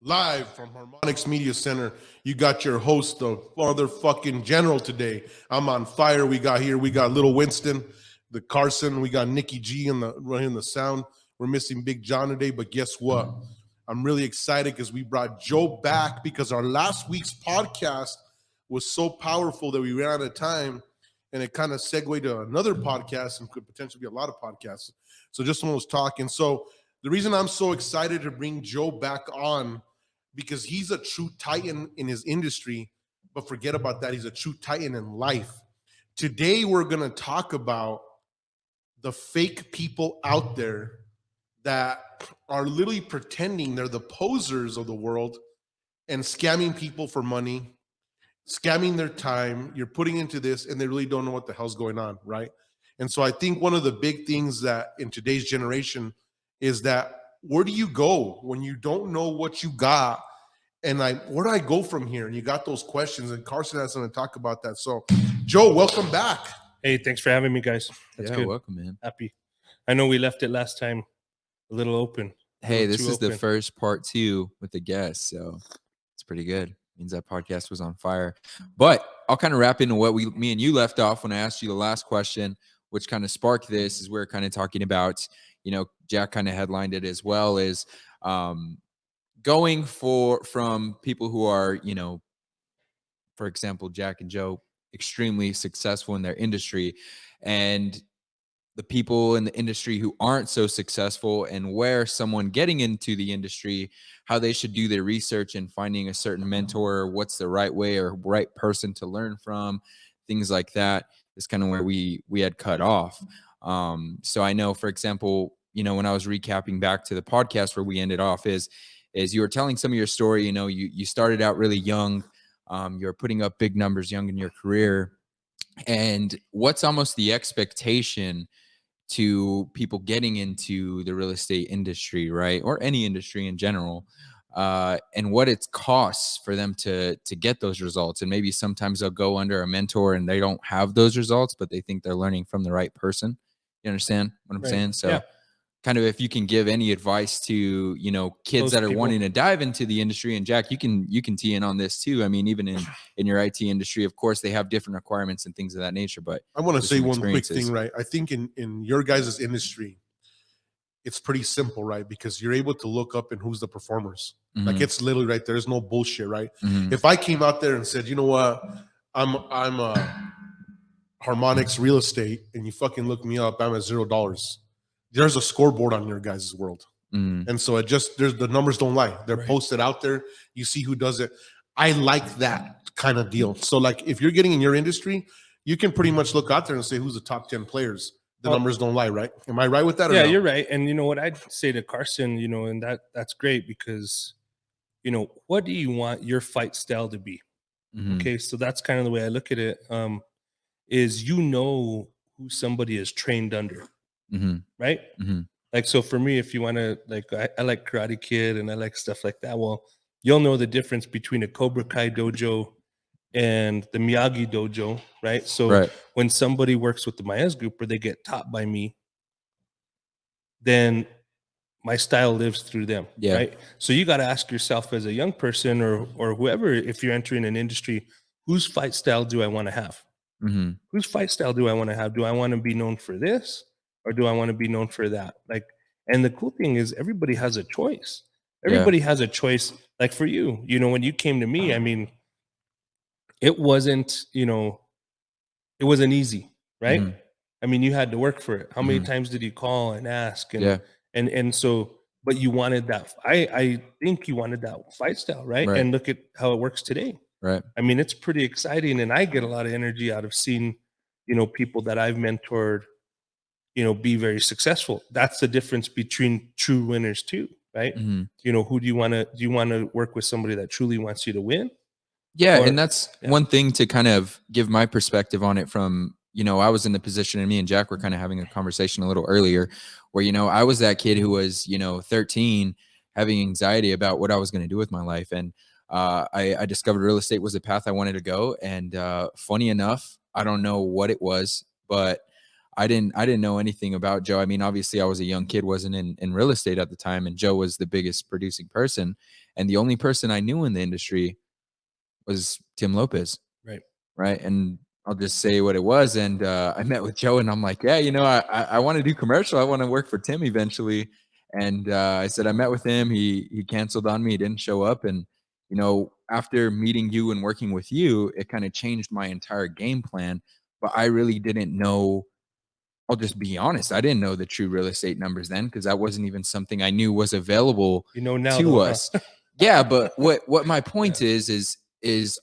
Live from Harmonics Media Center, you got your host, the motherfucking general today. I'm on fire. We got Little Winston, the Carson. We got Nikki G running the sound. We're missing Big John today, but guess what? I'm really excited because we brought Joe back because our last week's podcast was so powerful that we ran out of time, and it kind of segued to another podcast and could potentially be a lot of podcasts. So just someone was talking. So the reason I'm so excited to bring Joe back on, because he's a true titan in his industry, but forget about that. He's a true titan in life. Today, we're going to talk about the fake people out there that are literally pretending they're the posers of the world and scamming people for money, scamming their time. You're putting into this and they really don't know what the hell's going on, right? And so I think one of the big things that in today's generation is that where do you go when you don't know what you got? And where do I go from here? And you got those questions, and Carson has something to talk about that. So, Joe, welcome back. Hey, thanks for having me, guys. That's good. Welcome, man. Happy. I know we left it last time a little open. Hey, this is the first part 2 with the guest, so it's pretty good. Means that podcast was on fire. But I'll kind of wrap into what me and you left off when I asked you the last question, which kind of sparked this. Is we're kind of talking about, Jack kind of headlined it as well, is going from people who are, for example, Jack and Joe, extremely successful in their industry, and the people in the industry who aren't so successful, and where someone getting into the industry, how they should do their research and finding a certain mentor, what's the right way or right person to learn from, things like that is kind of where we had cut off. So I know, for example, when I was recapping back to the podcast where we ended off is you were telling some of your story. You started out really young. You're putting up big numbers young in your career. And what's almost the expectation to people getting into the real estate industry, right? Or any industry in general, and what it costs for them to get those results. And maybe sometimes they'll go under a mentor and they don't have those results, but they think they're learning from the right person. You understand what I'm saying? So yeah. Kind of if you can give any advice to, kids those that are wanting to dive into the industry, and Jack, you can tee in on this too. I mean, even in your IT industry, of course, they have different requirements and things of that nature. But I want to say one quick thing, right? I think in your guys' industry, it's pretty simple, right? Because you're able to look up and who's the performers. Mm-hmm. Like it's literally right there. There's no bullshit, right? Mm-hmm. If I came out there and said, you know what, I'm Harmonics Real Estate, and you fucking look me up, I'm at $0. There's a scoreboard on your guys' world. Mm. And so the numbers don't lie. They're posted out there. You see who does it. I like that kind of deal. So like if you're getting in your industry, you can pretty much look out there and say who's the top 10 players. The numbers don't lie, right? Am I right with that? Yeah, you're right. And you know what I'd say to Carson, and that's great because, what do you want your fight style to be? Mm-hmm. Okay. So that's kind of the way I look at it. Is who somebody is trained under. Mm-hmm. Right? Mm-hmm. Like, so for me, if you want to, like, I like Karate Kid and I like stuff like that. Well, you'll know the difference between a Cobra Kai dojo and the Miyagi dojo, right? So when somebody works with the Maez Group or they get taught by me, then my style lives through them, right? So you got to ask yourself as a young person or whoever, if you're entering an industry, whose fight style do I want to have? Mm-hmm. Whose fight style do I want to have? Do I want to be known for this? Or do I want to be known for that? Like, and the cool thing is everybody has a choice. Everybody has a choice. Like for you, when you came to me, I mean, it wasn't easy, right? Mm-hmm. I mean, you had to work for it. How many times did you call and ask? And so, but you wanted that. I think you wanted that fight style, right? And look at how it works today. Right. I mean, it's pretty exciting. And I get a lot of energy out of seeing, people that I've mentored, be very successful. That's the difference between true winners too, right? Mm-hmm. Who do you want to work with? Somebody that truly wants you to win? Yeah. And that's one thing to kind of give my perspective on it from, I was in the position, and me and Jack were kind of having a conversation a little earlier where, I was that kid who was, 13 having anxiety about what I was going to do with my life. And I discovered real estate was a path I wanted to go. And funny enough, I don't know what it was, but I didn't know anything about Joe. I mean, obviously I was a young kid, wasn't in real estate at the time, and Joe was the biggest producing person. And the only person I knew in the industry was Tim Lopez. Right. Right. And I'll just say what it was. And I met with Joe and I'm like, yeah, I want to do commercial. I want to work for Tim eventually. And I said, I met with him. He canceled on me. He didn't show up. And, after meeting you and working with you, it kind of changed my entire game plan. But I really didn't know. I'll just be honest. I didn't know the true real estate numbers then, because that wasn't even something I knew was available Now to though, us. Yeah. But what my point is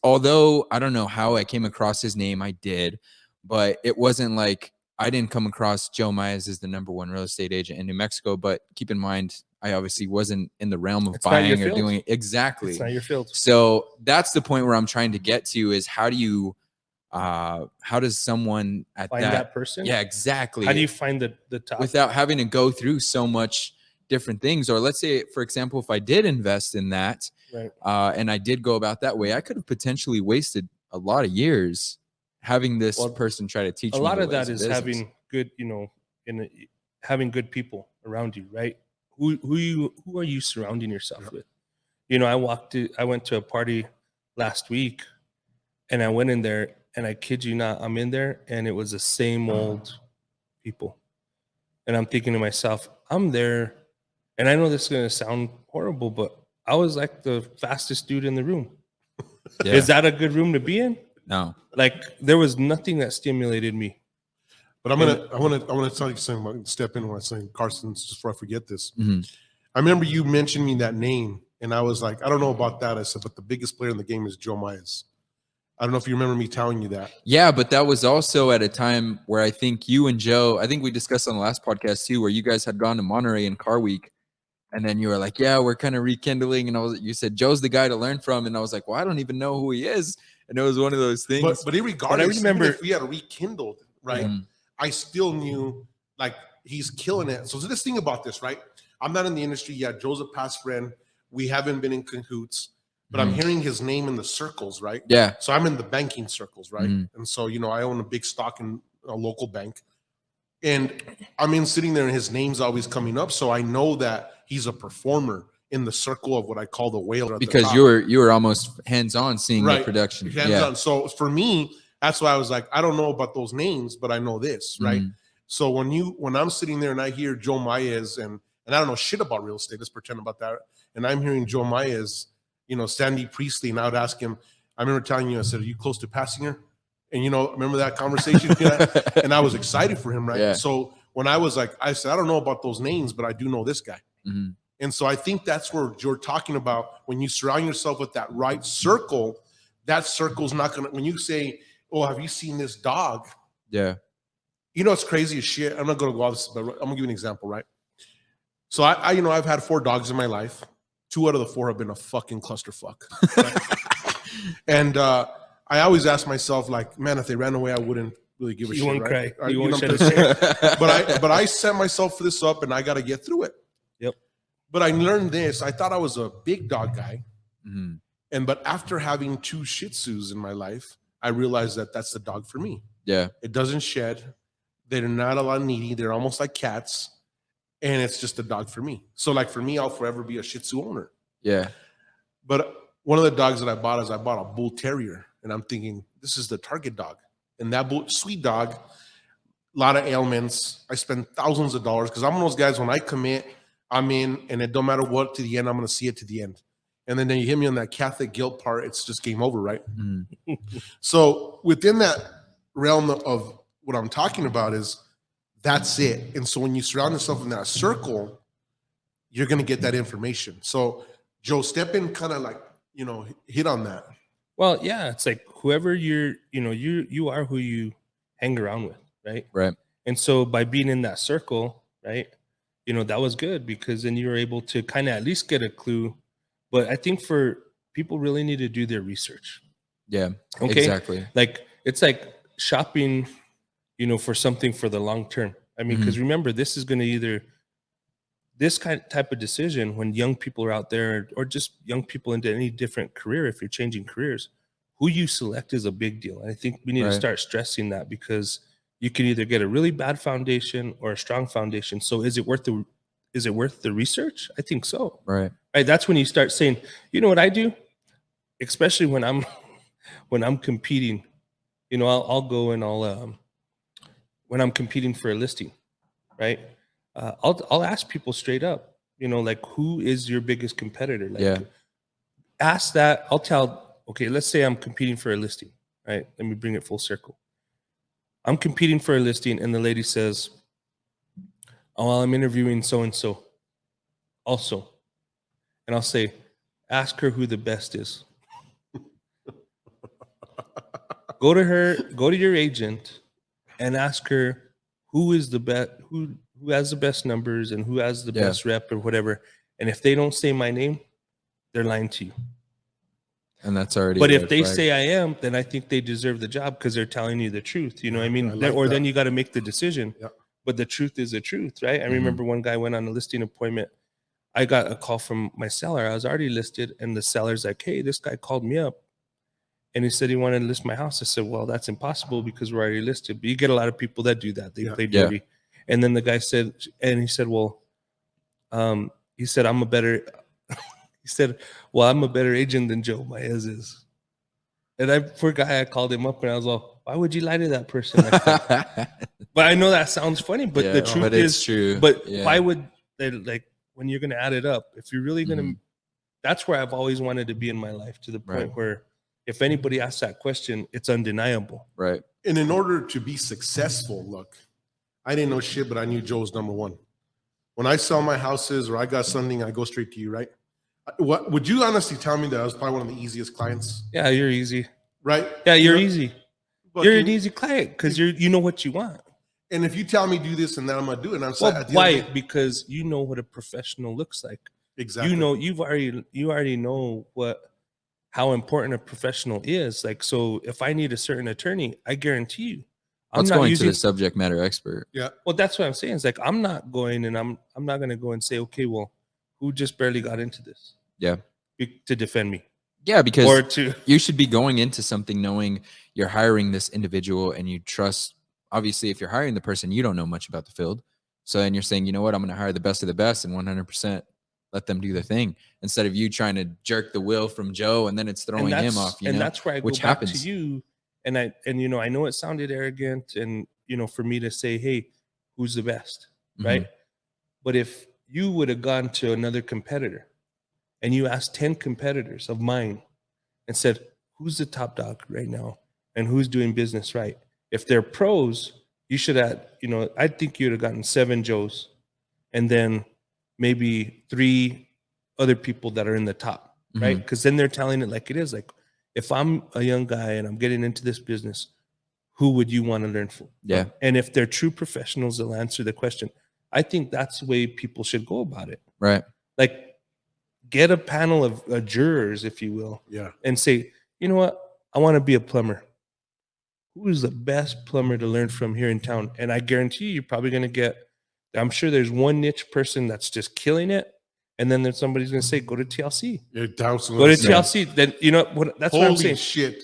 although I don't know how I came across his name, I did, but it wasn't like I didn't come across Joe Maez as the #1 real estate agent in New Mexico. But keep in mind, I obviously wasn't in the realm of buying or doing it. Exactly. It's not your field. So that's the point where I'm trying to get to is how does someone find that person? Yeah, exactly. How do you find the top without having to go through so much different things? Or let's say, for example, if I did invest in that, right, and I did go about that way, I could have potentially wasted a lot of years having this person try to teach me. A lot of that is business. having good, having good people around you, right? Who are you surrounding yourself with? I went to a party last week, and I went in there, and I kid you not, I'm in there, and it was the same old people. And I'm thinking to myself, I'm there, and I know this is going to sound horrible, but I was like the fastest dude in the room. Yeah. Is that a good room to be in? No. Like, there was nothing that stimulated me. But I want to tell you something. I'm step in when I say Carson, just before I forget this. Mm-hmm. I remember you mentioned me that name, and I was like, I don't know about that. I said, but the biggest player in the game is Joe Maez. I don't know if you remember me telling you that. Yeah, but that was also at a time where I think you and Joe, I think we discussed on the last podcast too, where you guys had gone to Monterey in Car Week, and then you were like, yeah, we're kind of rekindling. And you said, Joe's the guy to learn from. And I was like, well, I don't even know who he is. And it was one of those things. But regardless, even if we had rekindled, right, I still knew, like, he's killing it. So this thing about this, right? I'm not in the industry yet. Joe's a past friend. We haven't been in cahoots, but I'm hearing his name in the circles, right? Yeah. So I'm in the banking circles, right? And so, I own a big stock in a local bank. And I'm sitting there, and his name's always coming up. So I know that he's a performer in the circle of what I call the whale. Because you were almost hands-on seeing the production. Hands-on. So for me, that's why I was like, I don't know about those names, but I know this, right? So when I'm sitting there and I hear Joe Maez, and I don't know shit about real estate, let's pretend about that, and I'm hearing Joe Maez, Sandy Priestley, and I would ask him, I remember telling you, I said, are you close to passing her? And remember that conversation? And I was excited for him, right? Yeah. So when I was like, I said, I don't know about those names, but I do know this guy. And so I think that's where you're talking about, when you surround yourself with that right circle, that circle's not gonna, when you say, oh, have you seen this dog? Yeah. It's crazy as shit. I'm not gonna go off this, but I'm gonna give you an example, right? So I've had 4 dogs in my life. 2 out of the 4 have been a fucking clusterfuck. Right? And I always ask myself, like, man, if they ran away, I wouldn't really give a shit. You won't right? cry. You won't shed a tear. But I set myself this up, and I got to get through it. Yep. But I learned this. I thought I was a big dog guy, but after having 2 Shih Tzus in my life, I realized that that's the dog for me. Yeah. It doesn't shed. They're not a lot needy. They're almost like cats. And it's just a dog for me. So, like, for me, I'll forever be a Shih Tzu owner. Yeah. But one of the dogs that I bought is I bought a bull terrier. And I'm thinking, this is the target dog. And that sweet dog, a lot of ailments. I spend thousands of dollars because I'm one of those guys, when I commit, I'm in, and it don't matter what, to the end, I'm going to see it to the end. And then you hit me on that Catholic guilt part, it's just game over, right? So within that realm of what I'm talking about is, that's it. And so when you surround yourself in that circle, you're going to get that information. So Joe, step in, kind of like, hit on that. Well, yeah, it's like whoever you are who you hang around with, right? Right. And so by being in that circle, right, that was good, because then you were able to kind of at least get a clue. But I think people really need to do their research. Yeah, okay? Exactly. Like, it's like shopping, for something for the long term. I mean, because remember, this is going to either this type of decision, when young people are out there, or just young people into any different career, if you're changing careers, who you select is a big deal. And I think we need to start stressing that, because you can either get a really bad foundation or a strong foundation. So is it worth the research? I think so. Right. That's when you start saying, you know what I do, especially when I'm competing. I'll go and when I'm competing for a listing, right? I'll ask people straight up, like, who is your biggest competitor? Like, ask that. I'll tell, okay, let's say I'm competing for a listing, right? Let me bring it full circle. I'm competing for a listing, and the lady says, oh, well, I'm interviewing so-and-so also. And I'll say, ask her who the best is. Go to your agent and ask her who is the best, who has the best numbers and who has the best rep or whatever. And if they don't say my name, they're lying to you. And that's already. But if they say I am, then I think they deserve the job, because they're telling you the truth. You know what I mean? Then you got to make the decision. Yeah. But the truth is the truth, right? I remember one guy went on a listing appointment. I got a call from my seller. I was already listed, and the seller's like, hey, this guy called me up and he said he wanted to list my house. I said, well, that's impossible because we're already listed. But you get a lot of people that do that. They play dirty. And then the guy said, well, he said, I'm a better agent than Joe Maez is. And poor guy, I called him up and I was like, why would you lie to that person like that? But I know that sounds funny, but the truth is true. But why would they, like, when you're going to add it up, if you're really going to, that's where I've always wanted to be in my life, to the point where if anybody asks that question, it's undeniable. Right. And in order to be successful, look, I didn't know shit, but I knew Joe's number one. When I sell my houses or I got something, I go straight to you, right? What would you honestly tell me that I was probably one of the easiest clients? Yeah, you're easy. Right? Yeah, you're easy. But you're an easy client because you know what you want. And if you tell me do this and that, I'm gonna do it. And I'm why? Because you know what a professional looks like. Exactly. You know, you already know how important a professional is. Like, so if I need a certain attorney, I guarantee you, I'm not going to the subject matter expert. Yeah. Well, that's what I'm saying. It's like, I'm not going and I'm not going to go and say, okay, well, who just barely got into this? Yeah. To defend me. Yeah, because you should be going into something knowing you're hiring this individual and you trust. Obviously, if you're hiring the person, you don't know much about the field. So then you're saying, you know what, I'm going to hire the best of the best and 100% let them do their thing, instead of you trying to jerk the will from Joe and then it's throwing him off. And that's where I go back to you. And I know it sounded arrogant, and for me to say, hey, who's the best, right? But if you would have gone to another competitor and you asked 10 competitors of mine and said, who's the top dog right now and who's doing business right? If they're pros, you should have, I think you'd have gotten 7 Joes and then maybe 3 other people that are in the top, right? Because then they're telling it like it is. Like, if I'm a young guy and I'm getting into this business, who would you want to learn from? Yeah. And if they're true professionals, they'll answer the question. I think that's the way people should go about it. Right. Like, get a panel of jurors, if you will. Yeah. And say, you know what? I want to be a plumber. Who is the best plumber to learn from here in town? And I guarantee you're probably going to get, I'm sure there's one niche person that's just killing it. And then there's somebody's going to say, go to TLC. Go to TLC. Then, that's what I'm saying. Holy shit.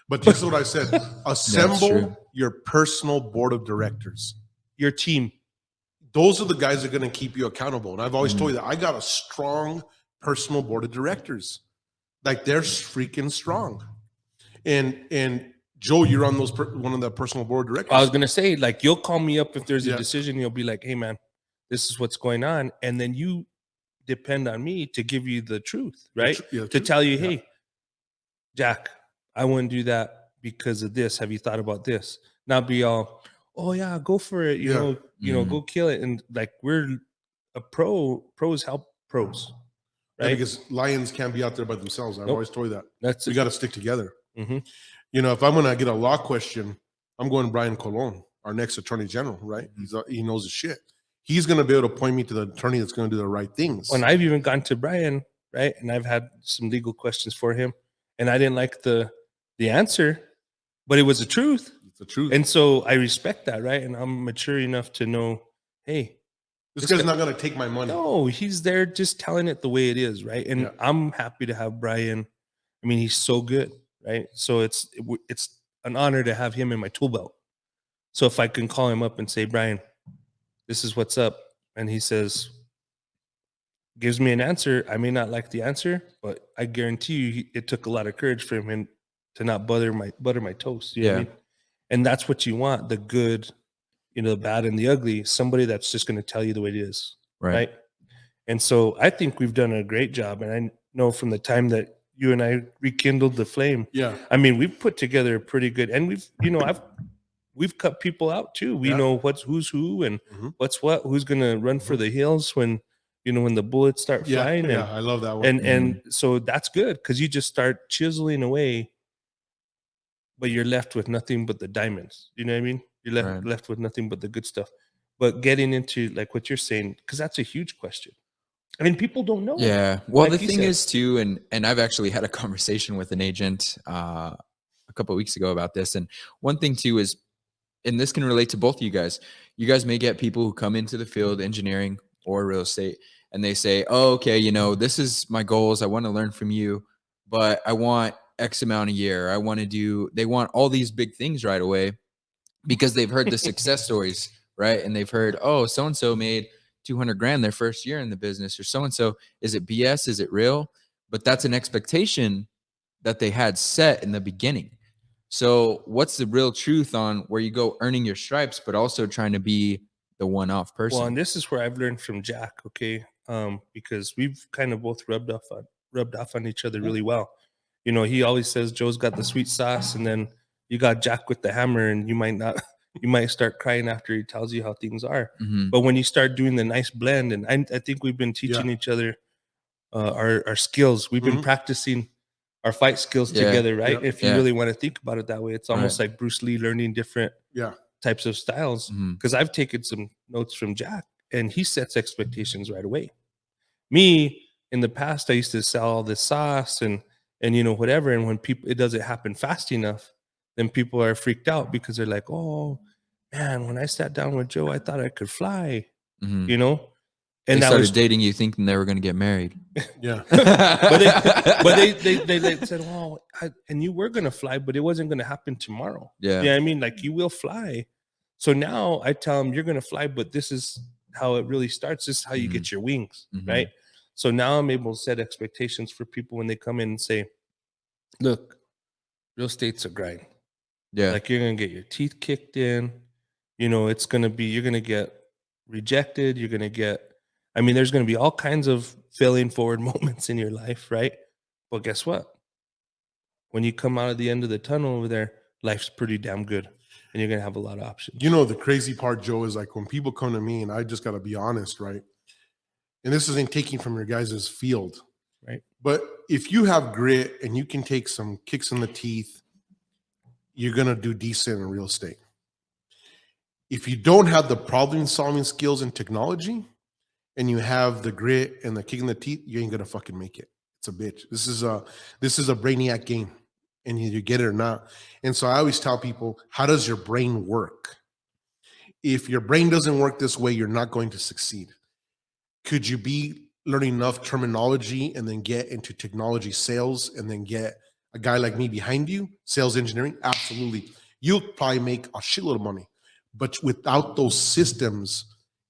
But this is what I said. Assemble your personal board of directors. Your team. Those are the guys that are going to keep you accountable. And I've always told you that I got a strong personal board of directors. Like, they're freaking strong. And Joe, you're on one of the personal board directors. I was going to say, like, you'll call me up if there's a decision. You'll be like, hey, man, this is what's going on. And then you depend on me to give you the truth, right? To tell you, hey, Jack, I wouldn't do that because of this. Have you thought about this? Not be all, oh yeah, go for it. You know, go kill it. And like, we're a pros help pros, right? Yeah, because lions can't be out there by themselves. I've always told you that. We got to stick together. If I'm going to get a law question, I'm going to Brian Colon, our next attorney general, right? He knows his shit. He's going to be able to point me to the attorney that's going to do the right things. When I've even gone to Brian, right, and I've had some legal questions for him, and I didn't like the answer, but it was the truth. It's the truth. And so I respect that, right? And I'm mature enough to know, hey, This guy's not going to take my money. No, he's there just telling it the way it is, right? And I'm happy to have Brian. I mean, he's so good, right? So it's an honor to have him in my tool belt. So if I can call him up and say, Brian, this is what's up, and he says, gives me an answer. I may not like the answer, but I guarantee you, it took a lot of courage for him to not butter my toast. You know what I mean? And that's what you want: the good, the bad and the ugly. Somebody that's just going to tell you the way it is, right? And so I think we've done a great job. And I know from the time that you and I rekindled the flame, I mean, we've put together a pretty good, and we've cut people out too. We know who's who and what's what, who's going to run for the hills when the bullets start flying. And I love that one. And so that's good, because you just start chiseling away, but you're left with nothing but the diamonds. You know what I mean? You're left with nothing but the good stuff. But getting into like what you're saying, because that's a huge question. I mean, people don't know. Yeah. Well, like the thing is too, and I've actually had a conversation with an agent a couple of weeks ago about this. And one thing too is, and this can relate to both of you guys may get people who come into the field, engineering or real estate, and they say, oh, okay, this is my goals. I want to learn from you, but I want X amount a year. They want all these big things right away because they've heard the success stories, right? And they've heard, oh, so-and-so made 200 grand their first year in the business, or so-and-so. Is it BS? Is it real? But that's an expectation that they had set in the beginning. So what's the real truth on where you go earning your stripes, but also trying to be the one-off person? Well, and this is where I've learned from Jack, okay? Because we've kind of both rubbed off on each other really well. He always says Joe's got the sweet sauce, and then you got Jack with the hammer, and you might start crying after he tells you how things are. But when you start doing the nice blend, and I think we've been teaching each other our skills. We've been practicing our fight skills together, right? If you really want to think about it that way, it's almost like Bruce Lee learning different types of styles. Because I've taken some notes from Jack, and he sets expectations right away. Me, in the past, I used to sell all this sauce and whatever, and when it doesn't happen fast enough, then people are freaked out because they're like, oh man, when I sat down with Joe, I thought I could fly, And they started dating you thinking they were going to get married. but they said, "Oh, and you were going to fly, but it wasn't going to happen tomorrow." I mean, like, you will fly. So now I tell them, "You're going to fly, but this is how it really starts. This is how you get your wings, right?" So now I'm able to set expectations for people when they come in and say, "Look, real estate's a grind. Like, you're going to get your teeth kicked in. It's going to be, you're going to get rejected. You're going to get." I mean, there's going to be all kinds of failing forward moments in your life, right? But guess what? When you come out of the end of the tunnel over there, life's pretty damn good, and you're going to have a lot of options. The crazy part, Joe, is like when people come to me, and I just got to be honest, right? And this isn't taking from your guys' field, right? But if you have grit and you can take some kicks in the teeth, you're going to do decent in real estate. If you don't have the problem-solving skills and technology, and you have the grit and the kick in the teeth, you ain't gonna fucking make it. It's a bitch. This is a brainiac game, and you get it or not. And so I always tell people, how does your brain work? If your brain doesn't work this way, you're not going to succeed. Could you be learning enough terminology and then get into technology sales and then get a guy like me behind you, sales engineering? Absolutely. You'll probably make a shitload of money, but without those systems,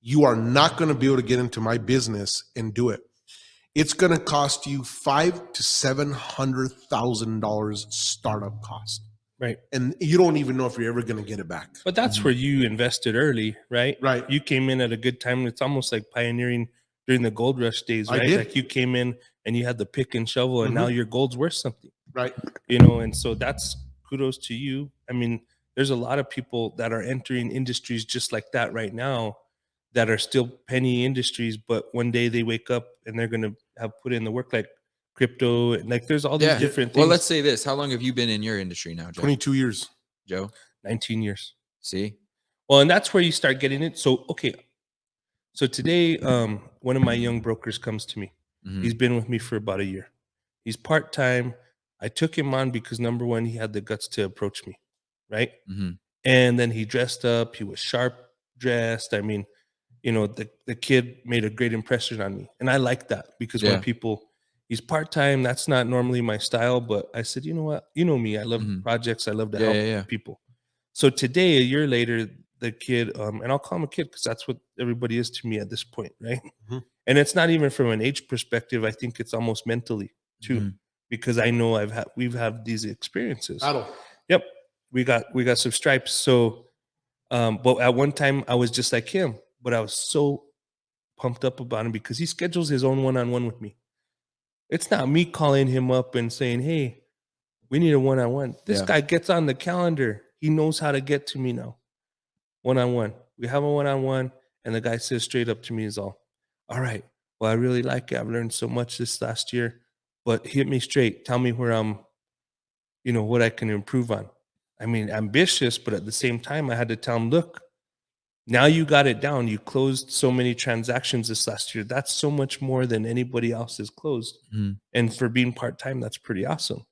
you are not going to be able to get into my business and do it. It's going to cost you $500,000 to $700,000 startup cost, right? And you don't even know if you're ever going to get it back. But that's where you invested early, right? Right. You came in at a good time. It's almost like pioneering during the gold rush days, right? Like, you came in and you had the pick and shovel, and now your gold's worth something, right? And so that's kudos to you. I mean, there's a lot of people that are entering industries just like that right now, that are still penny industries, but one day they wake up and they're going to have put in the work, like crypto, and like there's all these different things. Well, let's say this. How long have you been in your industry now, Joe? 22 years. Joe? 19 years. See? Well, and that's where you start getting it. So, okay. So today, one of my young brokers comes to me. He's been with me for about a year. He's part-time. I took him on because, number one, he had the guts to approach me, right? And then he dressed up. He was sharp dressed. I mean, the kid made a great impression on me. And I like that because when people, he's part-time, that's not normally my style, but I said, you know what? You know me, I love projects. I love to help people. So today, a year later, the kid, and I'll call him a kid because that's what everybody is to me at this point, right? Mm-hmm. And it's not even from an age perspective. I think it's almost mentally too, because I know we've had these experiences. Yep, we got some stripes. So, but at one time I was just like him, but I was so pumped up about him because he schedules his own one-on-one with me. It's not me calling him up and saying, "Hey, we need a one-on-one." This guy gets on the calendar. He knows how to get to me now. One-on-one. We have a one-on-one, and the guy says straight up to me is all right. Well, I really like it. I've learned so much this last year, but hit me straight. Tell me where what I can improve on. I mean, ambitious, but at the same time, I had to tell him, look, now you got it down. You closed so many transactions this last year. That's so much more than anybody else has closed. And for being part-time, that's pretty awesome.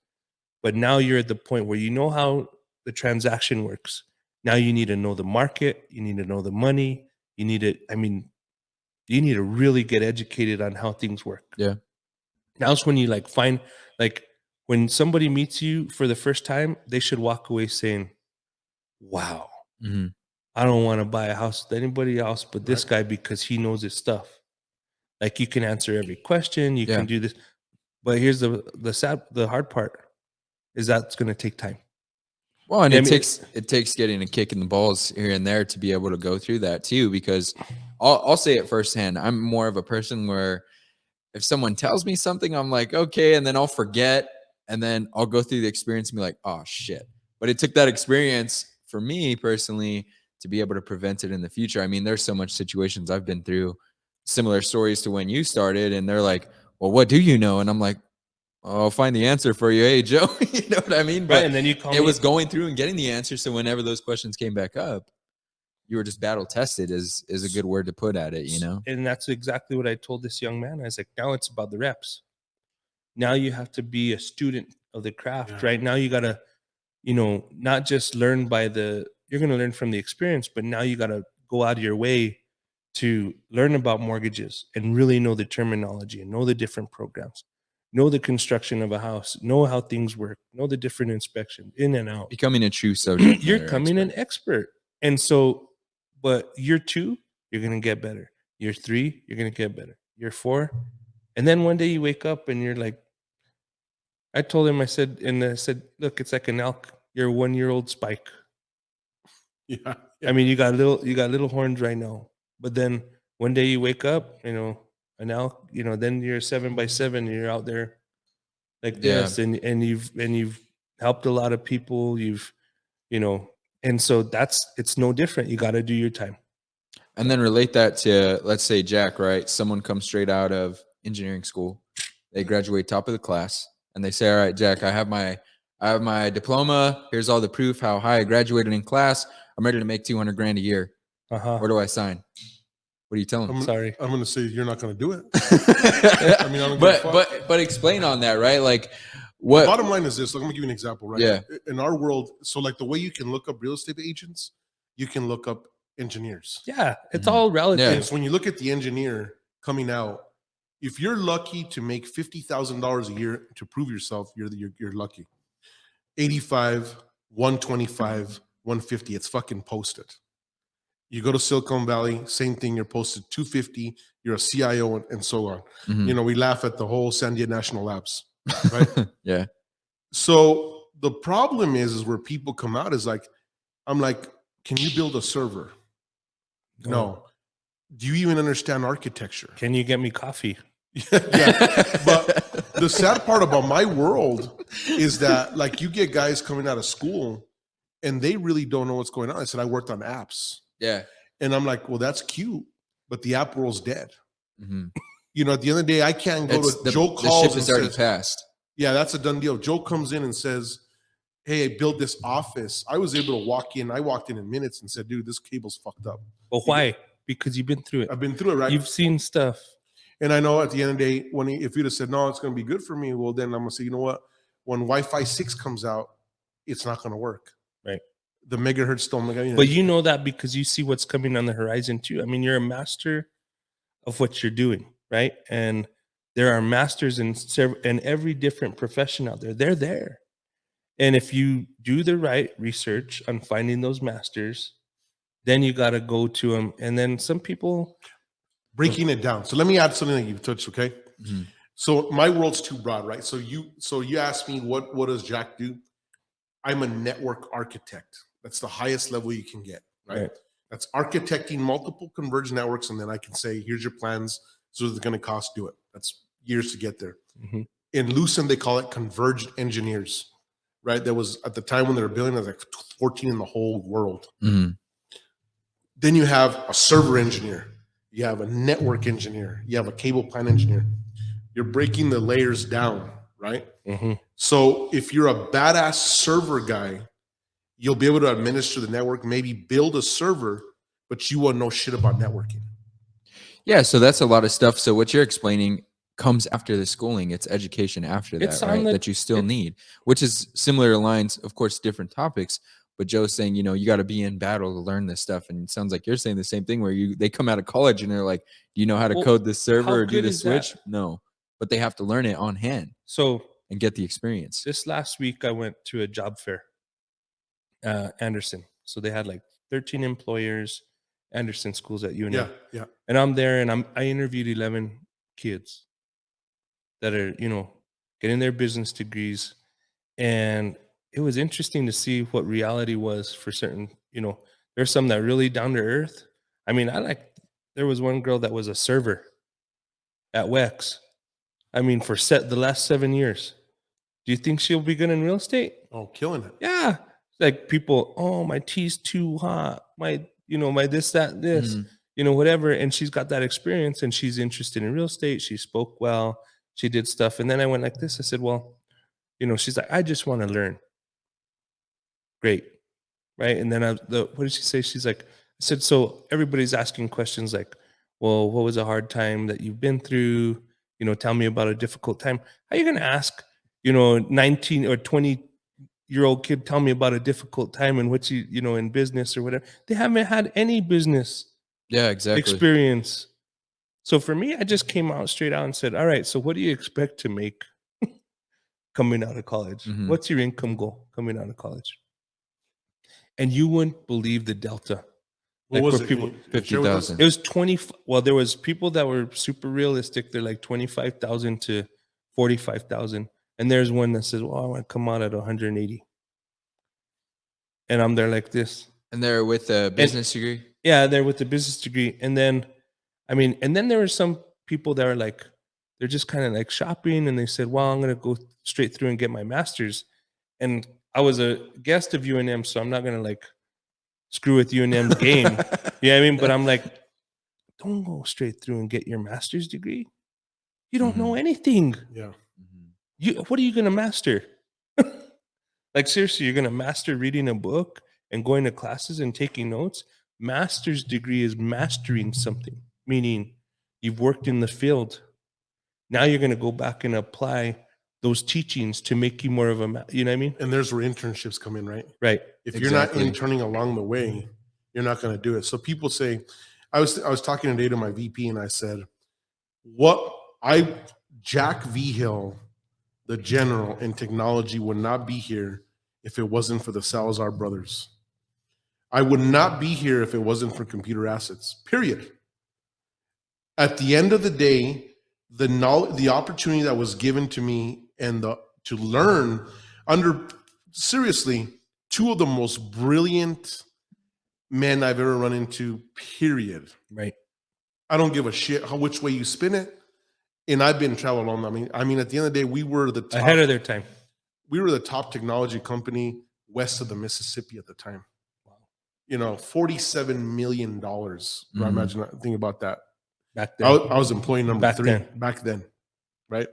But now you're at the point where you know how the transaction works. Now you need to know the market. You need to know the money. You need to really get educated on how things work. Yeah. Now it's when you find, when somebody meets you for the first time, they should walk away saying, wow, I don't want to buy a house with anybody else but this guy because he knows his stuff. Like, you can answer every question. You can do this. But here's the hard part is that's going to take time. Well, and it takes getting a kick in the balls here and there to be able to go through that too, because I'll say it firsthand. I'm more of a person where if someone tells me something, I'm like, okay, and then I'll forget, and then I'll go through the experience and be like, oh shit. But it took that experience for me personally to be able to prevent it in the future. I mean, there's so much situations I've been through, similar stories to when you started, and they're like, well, what do you know? And I'm like, I'll find the answer for you. Hey, Joe, you know what I mean? But and then you call it was going through and getting the answer. So whenever those questions came back up, you were just battle tested is a good word to put at it, you know? And that's exactly what I told this young man. I was like, now it's about the reps. Now you have to be a student of the craft, right? Now you got to, not just learn you're going to learn from the experience, but now you got to go out of your way to learn about mortgages and really know the terminology and know the different programs. Know the construction of a house, know how things work, know the different inspections in and out. Becoming a true subject You're becoming an expert. And so, but year 2, you're going to get better. Year 3, you're going to get better. Year 4. And then one day you wake up and you're like, I told him, I said, look, it's like an elk. You're a 1-year-old spike. Yeah. I mean, you got little horns right now. But then one day you wake up, an elk, then you're 7x7 and you're out there like this, and you've helped a lot of people. And so it's no different. You got to do your time. And then relate that to, let's say, Jack, right? Someone comes straight out of engineering school. They graduate top of the class and they say, all right, Jack, I have my diploma. Here's all the proof how high I graduated in class. I'm ready to make $200,000 a year. Where do I sign? What are you telling them? Sorry. I'm going to say you're not going to do it. I mean, I don't but explain on that, right? Like, what? The bottom line is this. Let me give you an example, right? Yeah. In our world, so like the way you can look up real estate agents, you can look up engineers. Yeah, it's all relative. Yeah. So when you look at the engineer coming out, if you're lucky to make $50,000 a year to prove yourself, you're lucky. 85, 125, 150. It's fucking posted. You go to Silicon Valley, same thing. You're posted 250. You're a CIO and so on. We laugh at the whole Sandia National Labs, right? Yeah. So the problem is where people come out is like, I'm like, can you build a server? No. Do you even understand architecture? Can you get me coffee? Yeah. But the sad part about my world is that like you get guys coming out of school and they really don't know what's going on. I said, I worked on apps. Yeah. And I'm like, well, that's cute, but the app world's dead. At the end of the day, I can't go to Joe calls. The ship has already passed. Yeah, that's a done deal. Joe comes in and says, hey, I built this office. I was able to walk in. I walked in minutes and said, dude, this cable's fucked up. Well, why? Because you've been through it. I've been through it, right? You've seen stuff. And I know at the end of the day, if you'd have said, no, it's going to be good for me, well, then I'm going to say, you know what? When Wi-Fi 6 comes out, it's not going to work. Right. The megahertz don't. But you know that because you see what's coming on the horizon too. I mean, you're a master of what you're doing, right? And there are masters in every different profession out there. They're there. And if you do the right research on finding those masters, then you got to go to them. And then some people breaking it down. So let me add something that you've touched. Okay. Mm-hmm. So my world's too broad, right? So you asked me what does Jack do? I'm a network architect. That's the highest level you can get, right? That's architecting multiple converged networks, and then I can say, here's your plans. So it's going to cost, do it. That's years to get there. Mm-hmm. In Lucent, they call it converged engineers, right? There was at the time when they were building, there was like 14 in the whole world. Mm-hmm. Then you have a server engineer, you have a network engineer, you have a cable plant engineer. You're breaking the layers down, right? Mm-hmm. So if you're a badass server guy, you'll be able to administer the network, maybe build a server, but you won't know shit about networking. Yeah, so that's a lot of stuff. So what you're explaining comes after the schooling. It's education after that, right? That you still need, which is similar lines, of course, different topics. But Joe's saying, you know, you got to be in battle to learn this stuff. And it sounds like you're saying the same thing where they come out of college and they're like, do you know how to code this server or do the switch? No, but they have to learn it on hand. So and get the experience. This last week, I went to a job fair, Anderson. So they had like 13 employers, Anderson schools at UNM. Yeah. And I'm there, and I interviewed 11 kids that are, you know, getting their business degrees. And it was interesting to see what reality was for certain, you know, there's some that really down to earth. I mean, there was one girl that was a server at WEX. I mean, for the last 7 years. Do you think she'll be good in real estate? Oh, killing it. Yeah. Like people, oh, my tea's too hot. My this, that, this, you know, whatever. And she's got that experience and she's interested in real estate. She spoke well. She did stuff. And then I went like this. I said, well, you know, she's like, I just want to learn. Great. Right. And then what did she say? She's like, I said, so everybody's asking questions like, well, what was a hard time that you've been through? You know, tell me about a difficult time. How are you going to ask, you know, 19 or 20-year-old kid, tell me about a difficult time in which you know, in business or whatever? They haven't had any business experience. So for me, I just came out straight out and said, all right, so what do you expect to make coming out of college? What's your income goal coming out of college? And you wouldn't believe the delta. What was it? People 50,000. It was 20. Well, there was people that were super realistic. They're like 25,000 to 45,000. And there's one that says, well, I want to come out at 180. And I'm there like this. And they're with a business degree? Yeah, they're with the business degree. And then, and then there were some people that are like, they're just kind of like shopping. And they said, well, I'm going to go straight through and get my master's. And I was a guest of UNM, so I'm not going to like screw with UNM's game. You know what I mean? But I'm like, don't go straight through and get your master's degree. You don't know anything. Yeah. What are you going to master? Like, seriously, you're going to master reading a book and going to classes and taking notes? Master's degree is mastering something, meaning you've worked in the field. Now you're going to go back and apply those teachings to make you more of a, you know what I mean? And there's where internships come in, right? Right. If you're not interning along the way, you're not going to do it. So people say, I was talking today to my VP and I said, Jack Vigil, the general in technology, would not be here if it wasn't for the Salazar brothers. I would not be here if it wasn't for computer assets, period. At the end of the day, the knowledge, the opportunity that was given to me and to learn under, seriously, two of the most brilliant men I've ever run into, period. Right. I don't give a shit which way you spin it. And I've been traveling on. I mean, at the end of the day, we were the top, ahead of their time. We were the top technology company west of the Mississippi at the time. Wow. You know, $47 million. Imagine, think about that. Back then. I was employee number 3 back then. Right.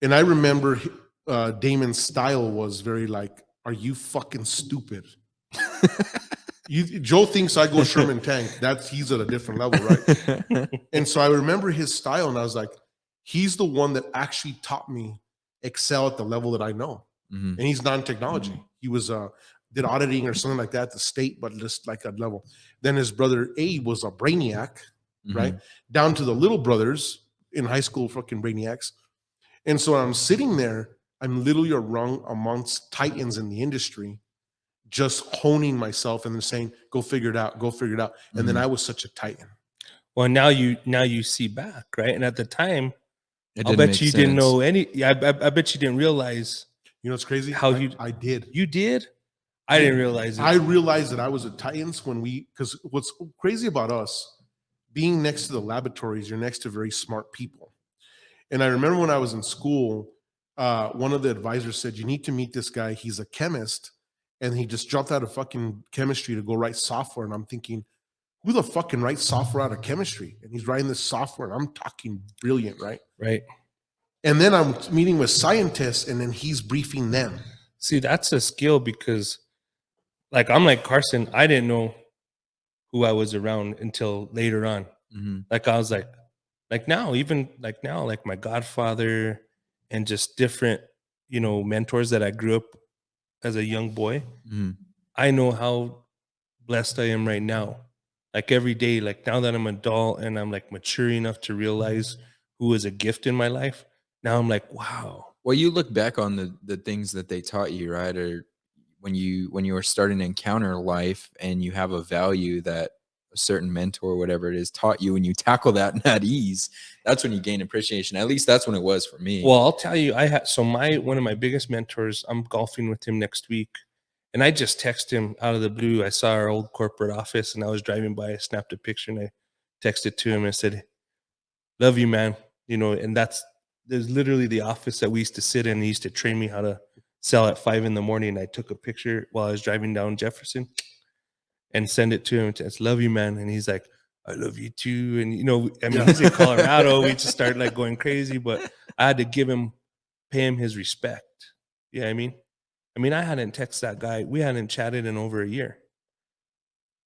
And I remember Damon's style was very like, are you fucking stupid? Joe thinks I go Sherman tank. He's at a different level, right? And so I remember his style, and I was like, he's the one that actually taught me excel at the level that I know. And he's non-technology. He was did auditing or something like that at the state, but just like that level. Then his brother Abe was a brainiac, right? Down to the little brothers in high school, fucking brainiacs. And so I'm sitting there, I'm literally amongst titans in the industry, just honing myself and then saying, go figure it out, go figure it out. And then I was such a titan. Well, now you see back, right? And at the time, I'll It bet you didn't sense. know any. Yeah, I bet you didn't realize. You know what's crazy? How I did. You did? I didn't realize it. I realized that I was a titans because what's crazy about us being next to the laboratories, you're next to very smart people. And I remember when I was in school, one of the advisors said, you need to meet this guy. He's a chemist. And he just dropped out of fucking chemistry to go write software. And I'm thinking, who the fucking writes software out of chemistry? And he's writing this software. And I'm talking brilliant, right? Right. And then I'm meeting with scientists, and then he's briefing them. See, that's a skill because, like, I'm like Carson. I didn't know who I was around until later on. Like, I was like now, like my godfather and just different, mentors that I grew up as a young boy. I know how blessed I am right now. Like every day, like now that I'm an adult and I'm like mature enough to realize who is a gift in my life. Now I'm like, wow. Well, you look back on the things that they taught you, right? Or when you were starting to encounter life and you have a value that a certain mentor or whatever it is taught you, and you tackle that at ease, that's when you gain appreciation. At least that's when it was for me. Well, I'll tell you, one of my biggest mentors, I'm golfing with him next week. And I just texted him out of the blue. I saw our old corporate office and I was driving by, I snapped a picture and I texted to him and said, love you, man. And there's literally the office that we used to sit in. He used to train me how to sell at 5 a.m. I took a picture while I was driving down Jefferson and send it to him. It's love you, man. And he's like, I love you too. And, he's in Colorado. We just started like going crazy, but I had to pay him his respect. Yeah. I hadn't texted that guy. We hadn't chatted in over a year.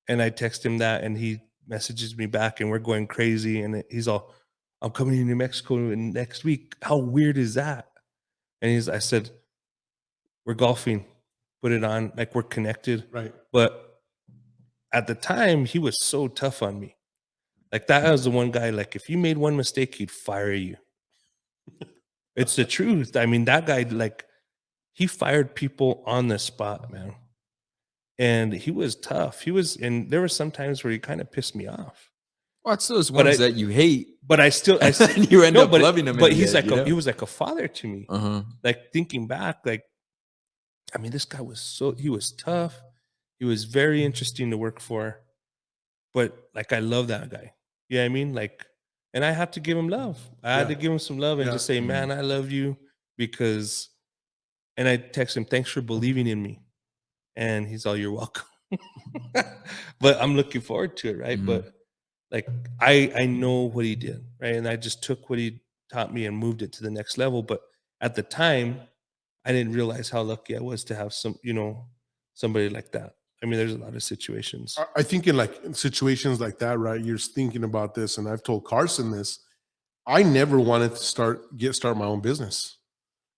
And I text him that and he messages me back and we're going crazy. And he's all, I'm coming to New Mexico next week. How weird is that? And I said, we're golfing, put it on, like we're connected. Right. But at the time, he was so tough on me. Like that was the one guy, like if you made one mistake, he'd fire you. It's the truth. That guy, like he fired people on the spot, man. And he was tough. And there were some times where he kind of pissed me off. Well, it's those ones that you hate. But I still you end up loving him. But he's he was like a father to me. Like thinking back, like, this guy he was tough. He was very interesting to work for. But like, I love that guy. Yeah, and I had to give him love. I had to give him some love and just say, man, I love you and I text him, thanks for believing in me. And he's all, you're welcome. But I'm looking forward to it. Right. But like, I know what he did. Right. And I just took what he taught me and moved it to the next level. But at the time, I didn't realize how lucky I was to have somebody like that. There's a lot of situations. I think in situations like that, right? You're thinking about this, and I've told Carson this. I never wanted to start my own business.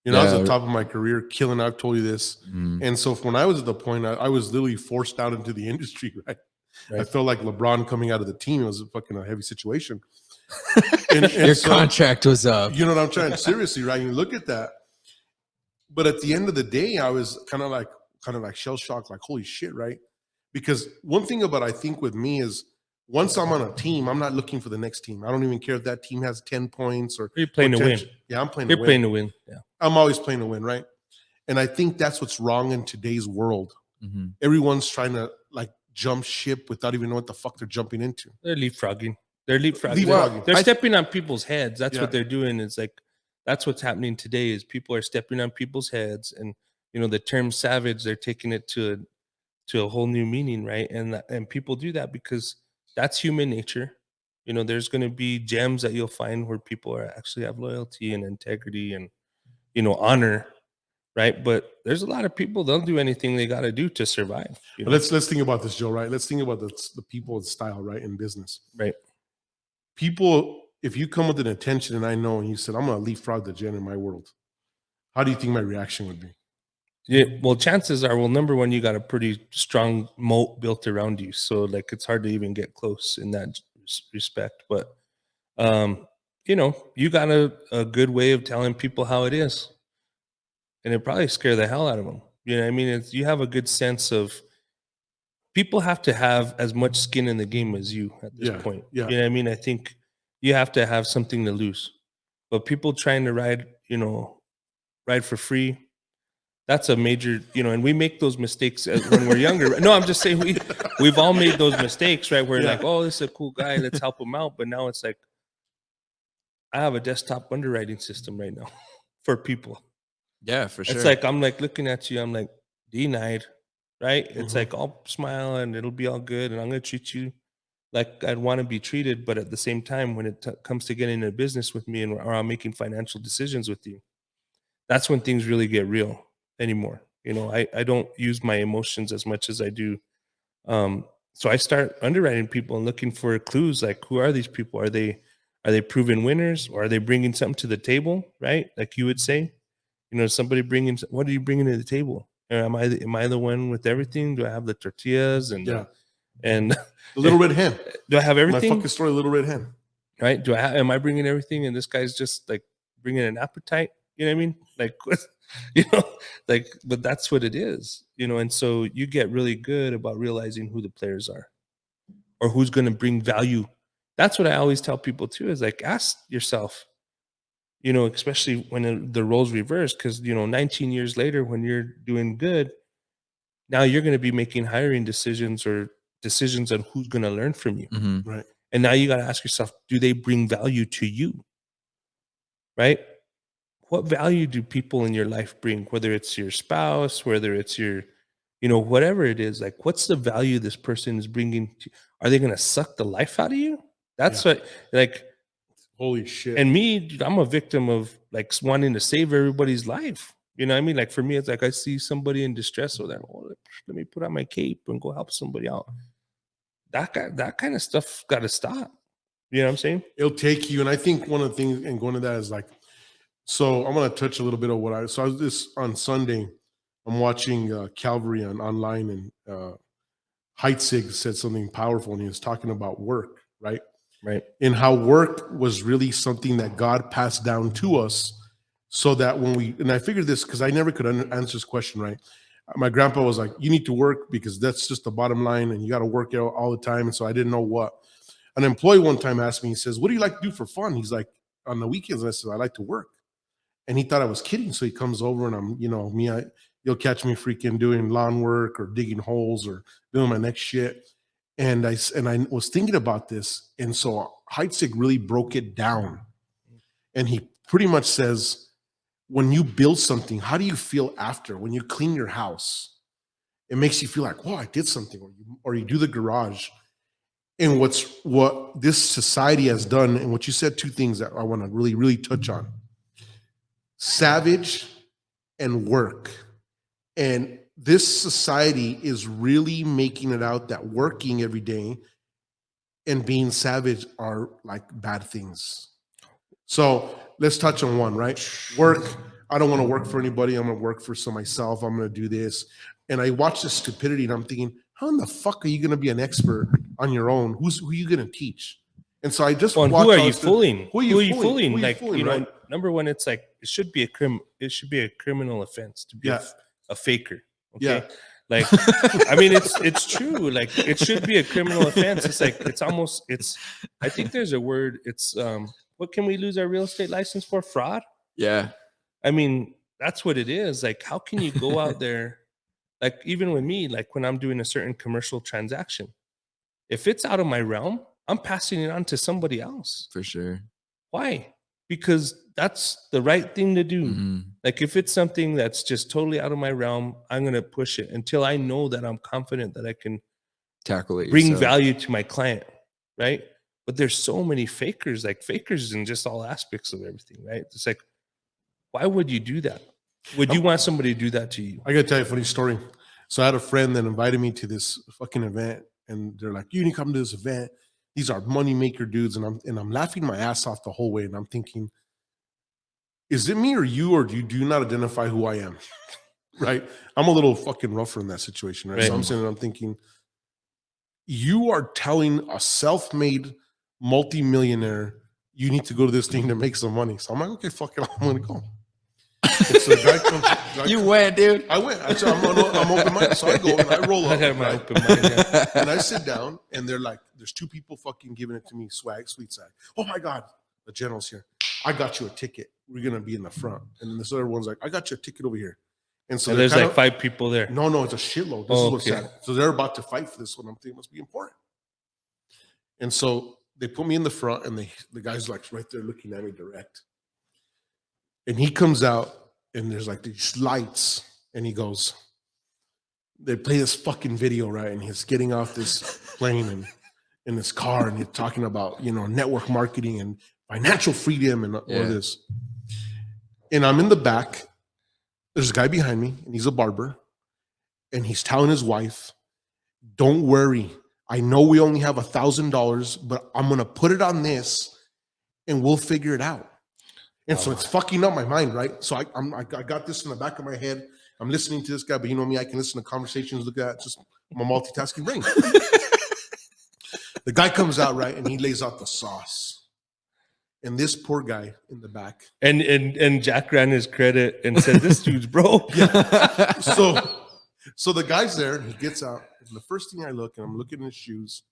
I was at the top of my career, killing. I've told you this, and so when I was at the point, I was literally forced out into the industry. Right? I felt like LeBron coming out of the team. It was a heavy situation. and Your contract was up. You know what I'm trying? Seriously, right? You look at that. But at the end of the day, I was kind of like shell shocked, like, holy shit, right? Because one thing I think with me is once I'm on a team, I'm not looking for the next team. I don't even care if that team has 10 points or you're playing to win. Yeah, I'm playing to win. You're playing to win. Yeah. I'm always playing to win, right? And I think that's what's wrong in today's world. Everyone's trying to jump ship without even knowing what the fuck they're jumping into. They're leapfrogging. They're stepping on people's heads. That's what they're doing. It's like, that's what's happening today is people are stepping on people's heads. And, the term savage, they're taking it to a whole new meaning, right? And people do that because that's human nature. There's going to be gems that you'll find where people actually have loyalty and integrity and, honor, right? But there's a lot of people, they'll do anything they got to do to survive. Let's think about this, Joe, right? Let's think about the people and style, right, in business. Right. People, if you come with an intention and I know, and you said, I'm going to leapfrog the gen in my world, how do you think my reaction would be? Yeah, well, chances are, well, number one, you got a pretty strong moat built around you, so like it's hard to even get close in that respect. But you know, you got a good way of telling people how it is, and it probably scare the hell out of them. You know what I mean? It's, you have a good sense of people have to have as much skin in the game as you at this point. Yeah. You know what I mean? I think you have to have something to lose. But people trying to ride, you know, ride for free, that's a major, you know, and we make those mistakes when we're younger. No, I'm just saying we've all made those mistakes, right? We're like, oh, this is a cool guy, let's help him out. But now it's like, I have a desktop underwriting system right now for people. Yeah, for sure. It's like I'm like looking at you, I'm like denied, right? It's like I'll smile and it'll be all good, and I'm gonna treat you like I'd want to be treated. But at the same time, when it comes to getting into business with me and or I'm making financial decisions with you, that's when things really get real anymore. You know, I don't use my emotions as much as I do. So I start underwriting people and looking for clues like, who are these people? Are they proven winners, or are they bringing something to the table? Right? Like you would say, you know, somebody bringing, what are you bringing to the table? Am I the one with everything? Do I have the tortillas and and the little red hen? do I have everything? My fucking story, Little Red Hen. Right? Am I bringing everything? And this guy's just like bringing an appetite. You know what I mean? Like, you know, like, but that's what it is, you know? And so you get really good about realizing who the players are or who's going to bring value. That's what I always tell people too, is like, ask yourself, you know, especially when the roles reverse, because, you know, 19 years later, when you're doing good, now you're going to be making hiring decisions or decisions on who's going to learn from you. Right. And now you got to ask yourself, do they bring value to you? Right? What value do people in your life bring? Whether it's your spouse, whether it's your, you know, whatever it is, like, what's the value this person is bringing to, are they going to suck the life out of you? That's what, like, holy shit. and me, I'm a victim of like wanting to save everybody's life. You know what I mean? Like for me, it's like I see somebody in distress, so that, oh, let me put on my cape and go help somebody out. That kind of stuff got to stop. You know what I'm saying? It'll take you, and I think one of the things, and going to that is like, so I'm going to touch a little bit of what I was this on Sunday. I'm watching Calvary online, and Heitzig said something powerful, and he was talking about work, right? Right. And how work was really something that God passed down to us, so that when we, and I figured this because I never could answer this question, right? My grandpa was like, you need to work because that's just the bottom line, and you got to work out all the time. And so I didn't know what. An employee one time asked me, he says, what do you like to do for fun? He's like, on the weekends. And I said, I like to work. And he thought I was kidding. So he comes over, and I'm, you know, you'll catch me freaking doing lawn work or digging holes or doing my next shit. And I was thinking about this. And so Heitzig really broke it down. And he pretty much says, when you build something, how do you feel after? When you clean your house, it makes you feel like, wow, I did something. Or you do the garage. And what this society has done, and what you said, two things that I want to really, really touch on. Savage and work. And this society is really making it out that working every day and being savage are like bad things. So let's touch on one, right? Work. I don't want to work for anybody. I'm going to work for myself. I'm going to do this. And I watch this stupidity, and I'm thinking, how in the fuck are you going to be an expert on your own? Who are you going to teach? And so I just who are you fooling? Who are you fooling? Like, you know, number one, it's like it should be a criminal offense to be a faker. Okay. Yeah. Like, I mean, it's true. Like, it should be a criminal offense. It's like, I think there's a word. It's what can we lose our real estate license for? Fraud. Yeah. I mean, that's what it is. Like, how can you go out there? Like, even with me, like when I'm doing a certain commercial transaction, if it's out of my realm, I'm passing it on to somebody else. For sure. Why? Because that's the right thing to do. Mm-hmm. Like if it's something that's just totally out of my realm, I'm going to push it until I know that I'm confident that I can tackle it, bring value to my client. Right. But there's so many fakers, like fakers in just all aspects of everything. Right. It's like, why would you do that? Would you want somebody to do that to you? I got to tell you a funny story. So I had a friend that invited me to this fucking event, and they're like, you need to come to this event. These are money maker dudes. And I'm laughing my ass off the whole way. And I'm thinking, is it me or you do you not identify who I am? right? I'm a little fucking rougher in that situation, right? So I'm sitting there, I'm thinking, you are telling a self-made multimillionaire you need to go to this thing to make some money. So I'm like, okay, fuck it, I'm gonna go. And so the guy went, dude. I went. I said, I'm open-minded. So I go and I roll up. I have my open mind. Yeah. And I sit down, and they're like, there's two people fucking giving it to me, sweet swag. Oh my God, the general's here. I got you a ticket. We're going to be in the front. And then this other one's like, I got you a ticket over here. And so there's like 5 people there. No, it's a shitload. This is what's sad. So they're about to fight for this one. I'm thinking it must be important. And so they put me in the front, and the guy's like right there looking at me direct. And he comes out, and there's like these lights, and he goes, they play this fucking video, right? And he's getting off this plane and in this car, and he's talking about, network marketing and financial freedom and all this. And I'm in the back. There's a guy behind me, and he's a barber, and he's telling his wife, don't worry. I know we only have $1,000, but I'm going to put it on this, and we'll figure it out. And so it's fucking up my mind, right? So I got this in the back of my head. I'm listening to this guy, but you know me, I can listen to conversations, look at just my multitasking brain. The guy comes out, right, and he lays out the sauce. And this poor guy in the back. And Jack ran his credit and said, this dude's broke. Yeah. So the guy's there, and he gets out. And the first thing I look, and I'm looking at his shoes,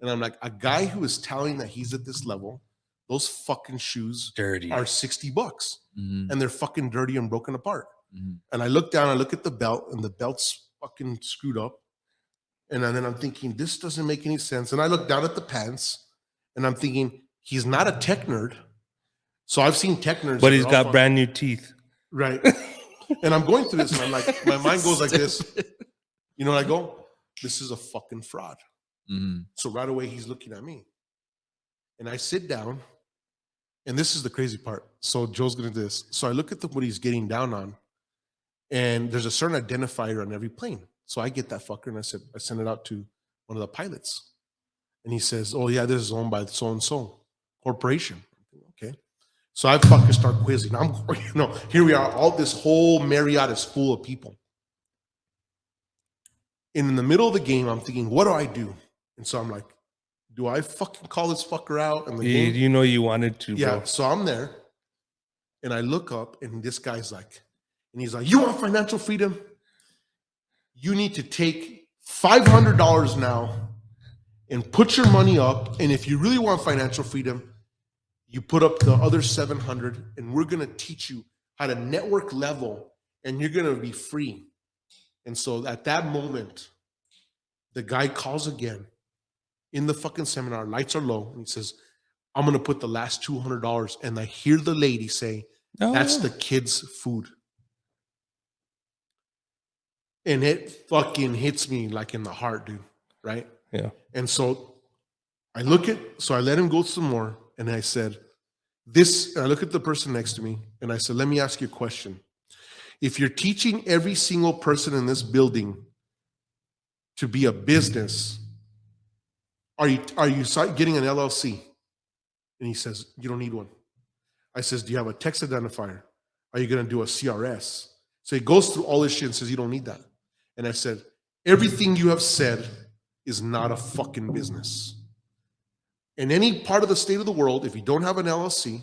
and I'm like, a guy who is telling that he's at this level, those fucking shoes dirty are $60, and they're fucking dirty and broken apart. Mm-hmm. And I look down, I look at the belt, and the belt's fucking screwed up. And then I'm thinking, this doesn't make any sense. And I look down at the pants, and I'm thinking, he's not a tech nerd. So I've seen tech nerds, but he's got brand new teeth, right? And I'm going through this, and I'm like, my mind goes like this. You know what I go? This is a fucking fraud. Mm-hmm. So right away, he's looking at me, and I sit down. And this is the crazy part. So Joe's going to do this. So I look at what he's getting down on, and there's a certain identifier on every plane. So I get that fucker, and I send it out to one of the pilots. And he says, oh, yeah, this is owned by so-and-so corporation. Okay. So I fucking start quizzing. Here we are. This whole Marriott is full of people. And in the middle of the game, I'm thinking, what do I do? And so I'm like, do I fucking call this fucker out? And you know you wanted to, yeah, bro. So I'm there, and I look up, and this guy's like, you want financial freedom? You need to take $500 now and put your money up. And if you really want financial freedom, you put up the other 700, and we're going to teach you how to network level, and you're going to be free. And so at that moment, the guy calls again. In the fucking seminar, lights are low, and he says, I'm going to put the last $200. And I hear the lady say, that's the kids' food. And it fucking hits me like in the heart, dude. Right? Yeah. And so I let him go some more. And I said, I look at the person next to me, and I said, let me ask you a question. If you're teaching every single person in this building to be a business, are you getting an LLC? And he says, you don't need one. I says, do you have a text identifier? Are you going to do a CRS? So he goes through all this shit and says, you don't need that. And I said, everything you have said is not a fucking business. In any part of the state of the world, if you don't have an LLC,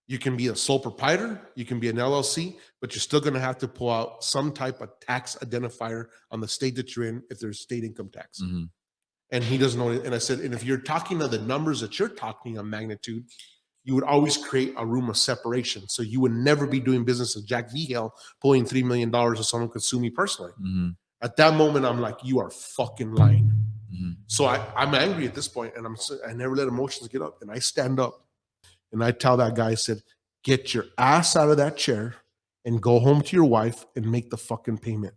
you can be a sole proprietor, you can be an LLC, but you're still going to have to pull out some type of tax identifier on the state that you're in if there's state income tax. Mm-hmm. And he doesn't know it. And I said, and if you're talking to the numbers that you're talking on magnitude, you would always create a room of separation. So you would never be doing business with Jack Vigil pulling $3 million if someone could sue me personally. Mm-hmm. At that moment, I'm like, you are fucking lying. Mm-hmm. So I'm angry at this point, and I never let emotions get up. And I stand up, and I tell that guy, I said, get your ass out of that chair and go home to your wife and make the fucking payment.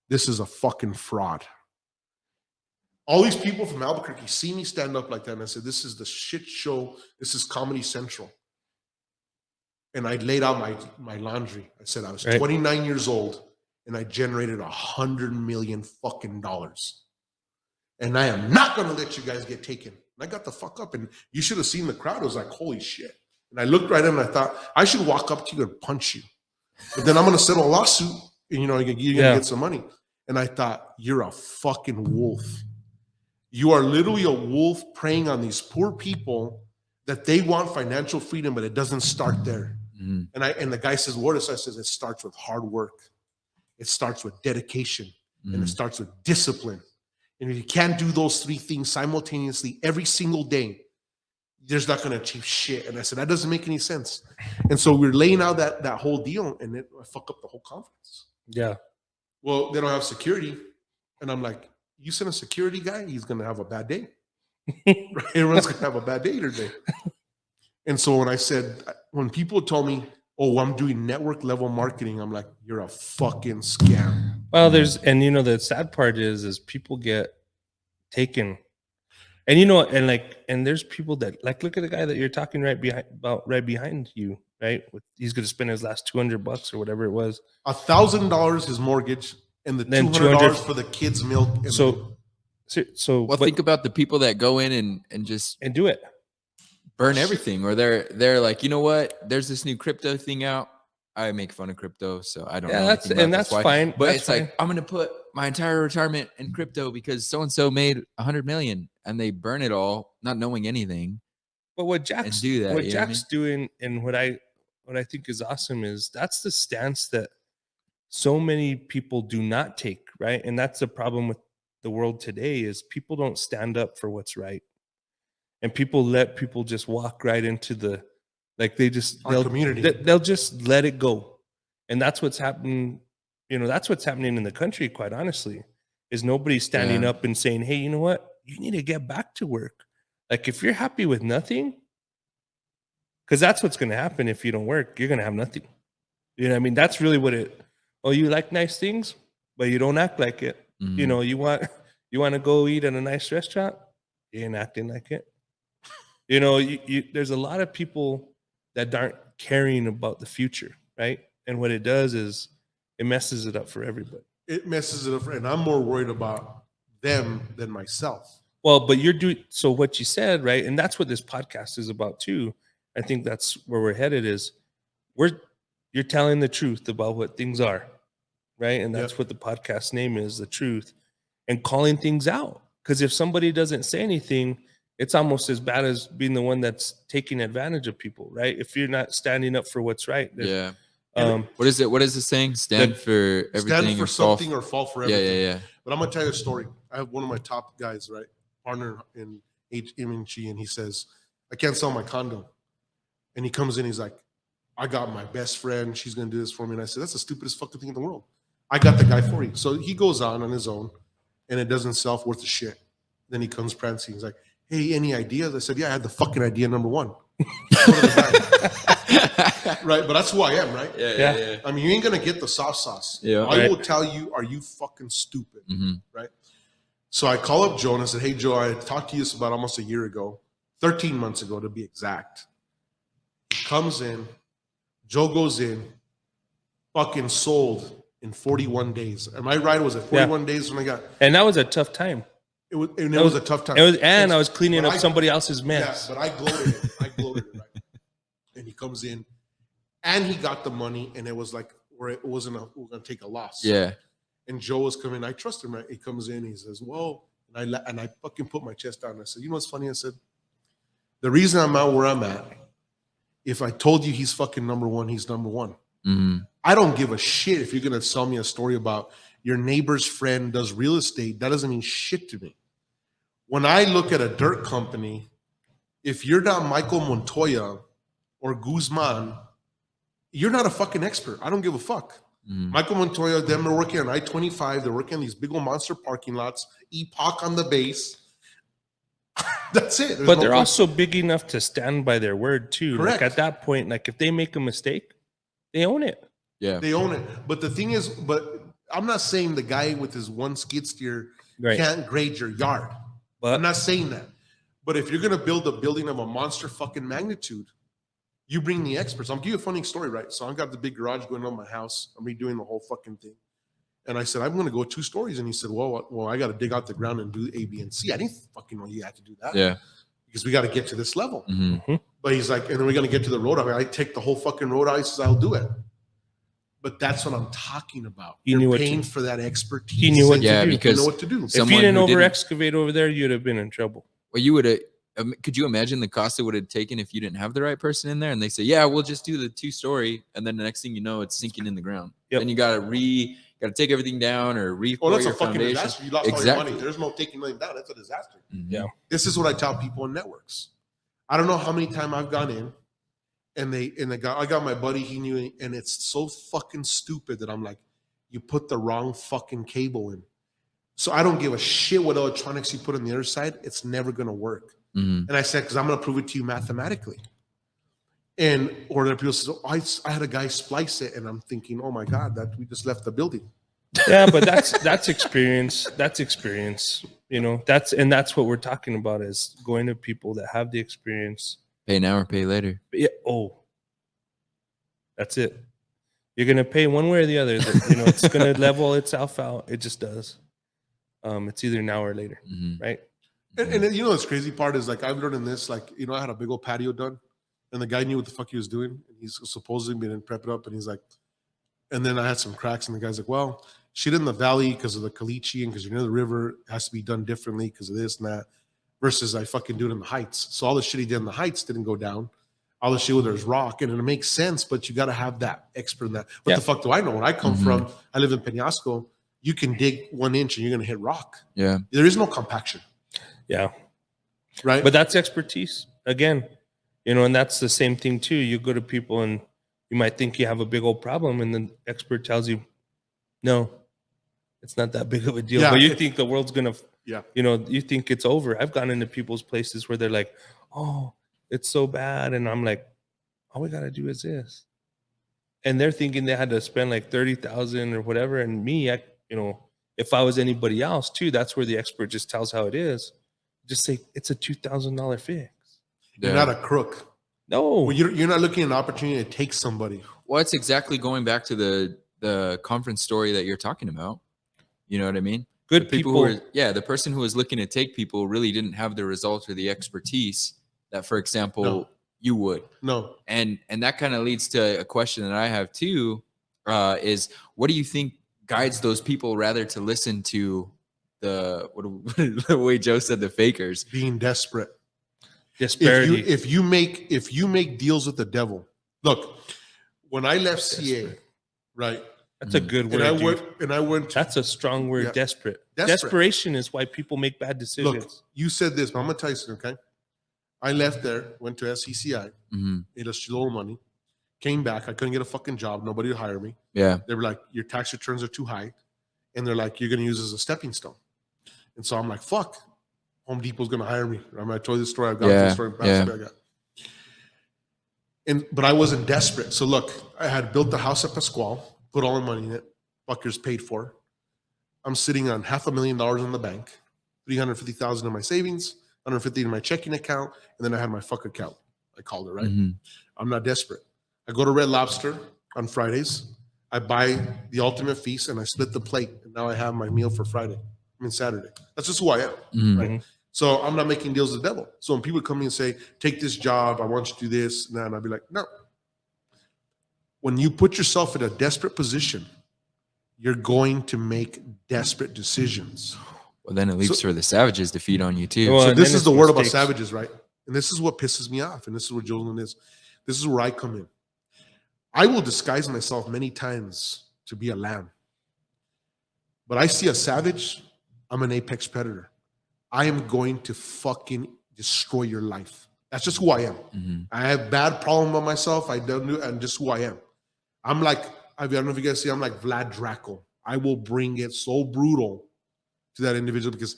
This is a fucking fraud. All these people from Albuquerque see me stand up like that, and I said, this is the shit show. This is Comedy Central. And I laid out my laundry. I said I was 29 years old, and I generated $100 million fucking dollars. And I am not going to let you guys get taken. And I got the fuck up, and you should have seen the crowd. It was like, holy shit. And I looked right at him, and I thought, I should walk up to you and punch you. But then I'm going to settle a lawsuit, you're gonna get some money. And I thought, you're a fucking wolf. You are literally a wolf preying on these poor people that they want financial freedom, but it doesn't start there. Mm-hmm. And the guy says, what is that? I says, it starts with hard work. It starts with dedication. Mm-hmm. And it starts with discipline. And if you can't do those three things simultaneously every single day, there's not going to achieve shit. And I said, that doesn't make any sense. And so we're laying out that whole deal, and I fuck up the whole conference. Yeah. Well, they don't have security. And I'm like, you send a security guy, he's going to have a bad day. Right? Everyone's going to have a bad day today. And so when people told me, oh, I'm doing network level marketing, I'm like, you're a fucking scam. Well, the sad part is people get taken. And there's people that look at the guy that you're talking right behind you, right? He's going to spend his last $200 or whatever it was. $1,000 his mortgage and the $200 for the kids' milk. Think about the people that go in and just do it, burn everything, or they're like, you know what? There's this new crypto thing out. I make fun of crypto, so I don't know. That's fine. But it's fine. Like, I'm gonna put my entire retirement in crypto because so and so made 100 million, and they burn it all, not knowing anything. But what Jack's doing, and what I think is awesome is that's the stance that so many people do not take, right? And that's the problem with the world today is people don't stand up for what's right, and people let people just walk right into community. They'll just let it go, and that's what's happening. That's what's happening in the country. Quite honestly, is nobody standing up and saying, "Hey, you know what? You need to get back to work." Like if you're happy with nothing, because that's what's going to happen if you don't work, you're going to have nothing. You know what I mean? That's really what it. Oh, you like nice things, but you don't act like it. Mm-hmm. You want to go eat at a nice restaurant, you ain't acting like it. There's a lot of people that aren't caring about the future, right? And what it does is it messes it up for everybody. It messes it up, and I'm more worried about them than myself. Well, but so what you said, right? And that's what this podcast is about too. I think that's where we're headed is you're telling the truth about what things are, right? And that's what the podcast name is, The Truth, and calling things out. Because if somebody doesn't say anything, it's almost as bad as being the one that's taking advantage of people, right? If you're not standing up for what's right. Yeah. What is it? What is the saying? Stand for everything. Stand for something or fall for everything. Yeah. But I'm going to tell you a story. I have one of my top guys, right? Partner in HMG, and he says, I can't sell my condo. And he comes in, he's like, I got my best friend. She's going to do this for me. And I said, that's the stupidest fucking thing in the world. I got the guy for you. So he goes on his own, and it doesn't sell worth a shit. Then he comes prancing. He's like, hey, any ideas? I said, yeah, I had the fucking idea number one. Right? But that's who I am, right? Yeah. I mean, you ain't going to get the soft sauce. Yeah. I will tell you, are you fucking stupid? Mm-hmm. Right? So I call up Joe and I said, hey, Joe, I talked to you about almost a year ago, 13 months ago to be exact. He comes in, Joe goes in, fucking sold in 41 days. Am I right? Was it 41 days when I got? And that was a tough time. It was a tough time. I was cleaning up somebody else's mess. Yeah, but I gloated it. Right? And he comes in, and he got the money, and it was like where it wasn't we're going to take a loss. Yeah. And Joe was coming. I trust him. Right? He comes in. He says, "Whoa!" And I fucking put my chest down. And I said, "You know what's funny?" I said, "The reason I'm out where I'm at, if I told you he's fucking number one, he's number one. Mm-hmm. I don't give a shit if you're going to sell me a story about your neighbor's friend does real estate. That doesn't mean shit to me. When I look at a dirt company, if you're not Michael Montoya or Guzman, you're not a fucking expert. I don't give a fuck." Mm. Michael Montoya, them are working on I-25. They're working on these big old monster parking lots. Epoch on the base. That's it. But they're also big enough to stand by their word too. Correct. Like at that point, like if they make a mistake, they own it. Yeah, they own it. But the thing is, I'm not saying the guy with his one skid steer can't grade your yard. But I'm not saying that. But if you're gonna build a building of a monster fucking magnitude, you bring the experts. I'll give you a funny story, right? So I've got the big garage going on my house. I'm redoing the whole fucking thing. And I said, I'm going to go 2 stories. And he said, well, I got to dig out the ground and do A, B, and C. I didn't fucking know you had to do that. Yeah. Because we got to get to this level. Mm-hmm. But he's like, and then we're going to get to the road. I take the whole fucking road out. He says, I'll do it. But that's what I'm talking about. He knew You're what paying to- for that expertise. he knew what to Yeah, do. You because know what to do. If someone you didn't who over excavate over there, you'd have been in trouble. well, you would have. Could you imagine the cost it would have taken if you didn't have the right person in there? And they say, "Yeah, we'll just do the 2-story," and then the next thing you know, it's sinking in the ground. Yep. Then you gotta take everything down or Oh, that's your a fucking foundation. disaster. You lost all your money. There's no taking money down. That's a disaster. Mhm. Yeah. This is what I tell people in networks. I don't know how many times I've gone in, and I got my buddy. He knew it, and it's so fucking stupid that I'm like, you put the wrong fucking cable in. So I don't give a shit what electronics you put on the other side. It's never gonna work. Mhm. And I said, because I'm gonna prove it to you mathematically. And or there are people say, oh, I had a guy splice it, and I'm thinking, oh my god, that we just left the building. Yeah, but that's experience. That's experience. You know, that's what we're talking about is going to people that have the experience. Pay now or pay later. Yeah. Oh, that's it. You're gonna pay one way or the other. You know, it's gonna level itself out. It just does. It's either now or later, Mhm. right? And then, you know, this crazy part is like I've learned in this, like, you know, I had a big old patio done, and the guy knew what the fuck he was doing. And he's supposedly been prep it up, and he's like, and then I had some cracks, and the guy's like, well, shit in the valley because of the caliche and because you're near the river has to be done differently because of this and that, versus I fucking do it in the heights. So all the shit he did in the heights didn't go down. All the shit where there's rock, and it makes sense, but you got to have that expert in that. What the fuck do I know? Where I come from, I live in Penasco. You can dig 1 inch and you're gonna hit rock. Yeah. There is no compaction. Yeah. Right. But that's expertise again, you know, and that's the same thing too. You go to people and you might think you have a big old problem, and the expert tells you, no, it's not that big of a deal. Yeah, But you think the world's gonna, yeah. you know, you think it's over. I've gone into people's places where they're like, oh, it's so bad, and I'm like, all we gotta do is this, and they're thinking they had to spend like 30,000 or whatever. And me, you know, if I was anybody else too, that's where the expert just tells how it is. Just say it's a $2,000 fix. You're not a crook. No, Well, you're not looking at an opportunity to take somebody. Well, it's exactly going back to the conference story that you're talking about. You know what I mean? good The people. who are, yeah, the person who was looking to take people really didn't have the results or the expertise that, for example, No. you would. No. And that kind of leads to a question that I have too, is what do you think guides those people rather to listen to the way Joe said, the fakers? Being desperate. Disparity. If you make deals with the devil. Look, when I left CA, Desperate. right? That's a good word. And I went to, That's a strong word. Yeah. Desperate. Desperate. Desperation is why people make bad decisions. look, you said this, but I'm gonna tell you something, okay? I left there, went to SCCI, Mhm. made a shitload of money, came back. I couldn't get a fucking job. Nobody would hire me. Yeah. They were like, your tax returns are too high. And they're like, you're going to use it as a stepping stone. And so I'm like, fuck, Home Depot's going to hire me. I'm going to tell you the story. I've got Yeah, this story. But I wasn't desperate. So look, I had built the house at Pasquale, put all the money in it. Fuckers paid for. I'm sitting on $500,000 in the bank, 350,000 in my savings, 150 in my checking account, and then I had my fuck account. I called it, right? Mhm. I'm not desperate. I go to Red Lobster on Fridays. I buy the ultimate feast and I split the plate. And now I have my meal for Saturday. That's just who I am. Mhm. Right? So I'm not making deals with the devil. So when people come in and say, take this job, I want you to do this, and I'll be like, no. When you put yourself in a desperate position, you're going to make desperate decisions. Well, then it leaves for the savages to feed on you too. Well, So and this then is it's the word about mistakes. savages, right? And this is what pisses me off. And this is where Jolene is. This is where I come in. I will disguise myself many times to be a lamb. But I see a savage, I'm an apex predator. I am going to fucking destroy your life. That's just who I am. Mhm. I have bad problem with myself. I don't do, and just who I am. I'm like, I don't know if you guys see, I'm like Vlad Draco. I will bring it so brutal to that individual because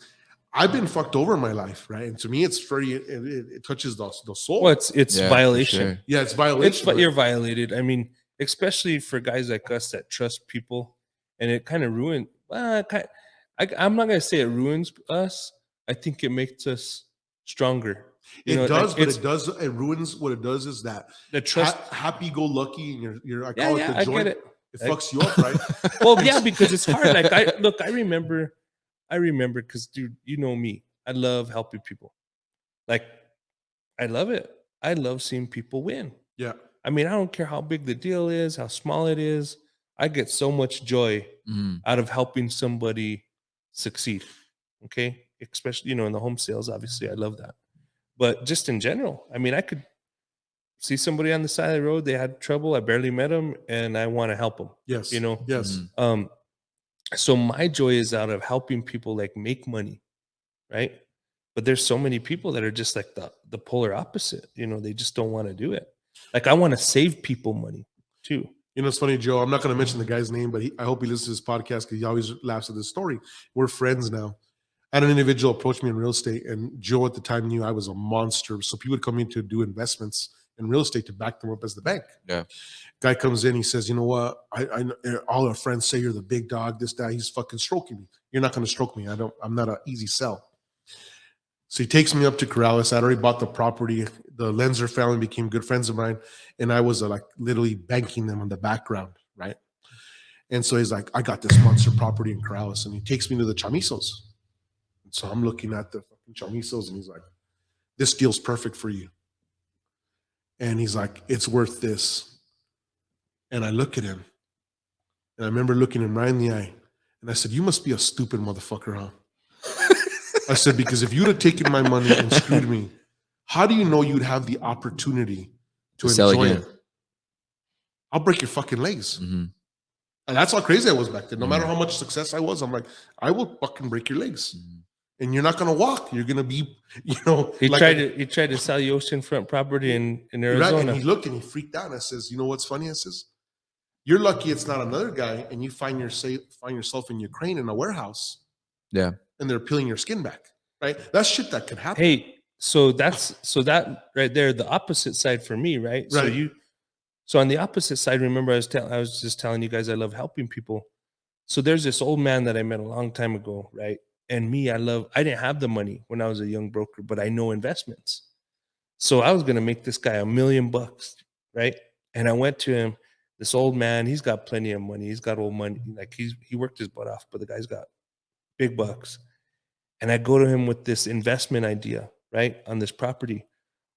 I've been fucked over in my life, right? And to me, it's very, it touches the soul. Well, it's Yeah, for violation. sure. Yeah, it's violation. But you're violated. I mean, especially for guys like us that trust people, and it kind of ruins. Well, I'm not gonna say it ruins us. I think it makes us stronger. You know, It does, like, but it's it does. It ruins. What it does is that the trust. happy-go-lucky, and you're. I Yeah, call yeah, it the I joint. get it. It fucks you up, right? Well, yeah, because it's hard. Like I remember because dude, you know me. I love helping people. Like I love it. I love seeing people win. Yeah. I mean, I don't care how big the deal is, how small it is. I get so much joy Mhm. out of helping somebody succeed. Okay. Especially, you know, in the home sales, obviously I love that. But just in general, I mean, I could see somebody on the side of the road, they had trouble. I barely met them and I want to help them, Yes. you know? Yes. Mhm. So my joy is out of helping people like make money, right? But there's so many people that are just like the polar opposite. You know, they just don't want to do it. Like I want to save people money too. You know, it's funny, Joe. I'm not going to mention the guy's name, but I hope he listens to this podcast because he always laughs at this story. We're friends now. I had an individual approach me in real estate, and Joe at the time knew I was a monster. So people would come in to do investments in real estate to back them up as the bank. Yeah. Guy comes in, he says, "You know what? I all our friends say you're the big dog. This guy, he's fucking stroking me. You're not going to stroke me. I'm not an easy sell." So he takes me up to Corrales. I'd already bought the property. The Lenzer family became good friends of mine, and I was like literally banking them on the background, right? And so he's like, "I got this monster property in Corrales," and he takes me to the Chamizos. So I'm looking at the fucking Chamizos, and he's like, "This deal's perfect for you." And he's like, "It's worth this." And I look at him, and I remember looking him right in the eye, and I said, "You must be a stupid motherfucker, huh?" I said, "Because if you'd have taken my money and screwed me, how do you know you'd have the opportunity to Sell enjoy again. it? I'll break your fucking legs." Mhm. And that's how crazy I was back then. No matter Mhm. how much success I was, I'm like, I will fucking break your legs. Mhm. And you're not gonna walk. You're gonna be, you know, He like tried to sell you oceanfront property in right. Arizona. And he looked and he freaked out. And I says, "You know what's funny?" I says, "You're lucky it's not another guy, and you find yourself in Ukraine in a warehouse, Yeah. and they're peeling your skin back. Right? That's shit that could happen." Hey, so that right there, the opposite side for me, right? Right. So on the opposite side, remember I was just telling you guys I love helping people. So there's this old man that I met a long time ago, right? And me, I didn't have the money when I was a young broker, but I know investments. So I was gonna make this guy $1 million, right? And I went to him, this old man, he's got plenty of money, he's got old money, like he worked his butt off, but the guy's got big bucks. And I go to him with this investment idea, right, on this property.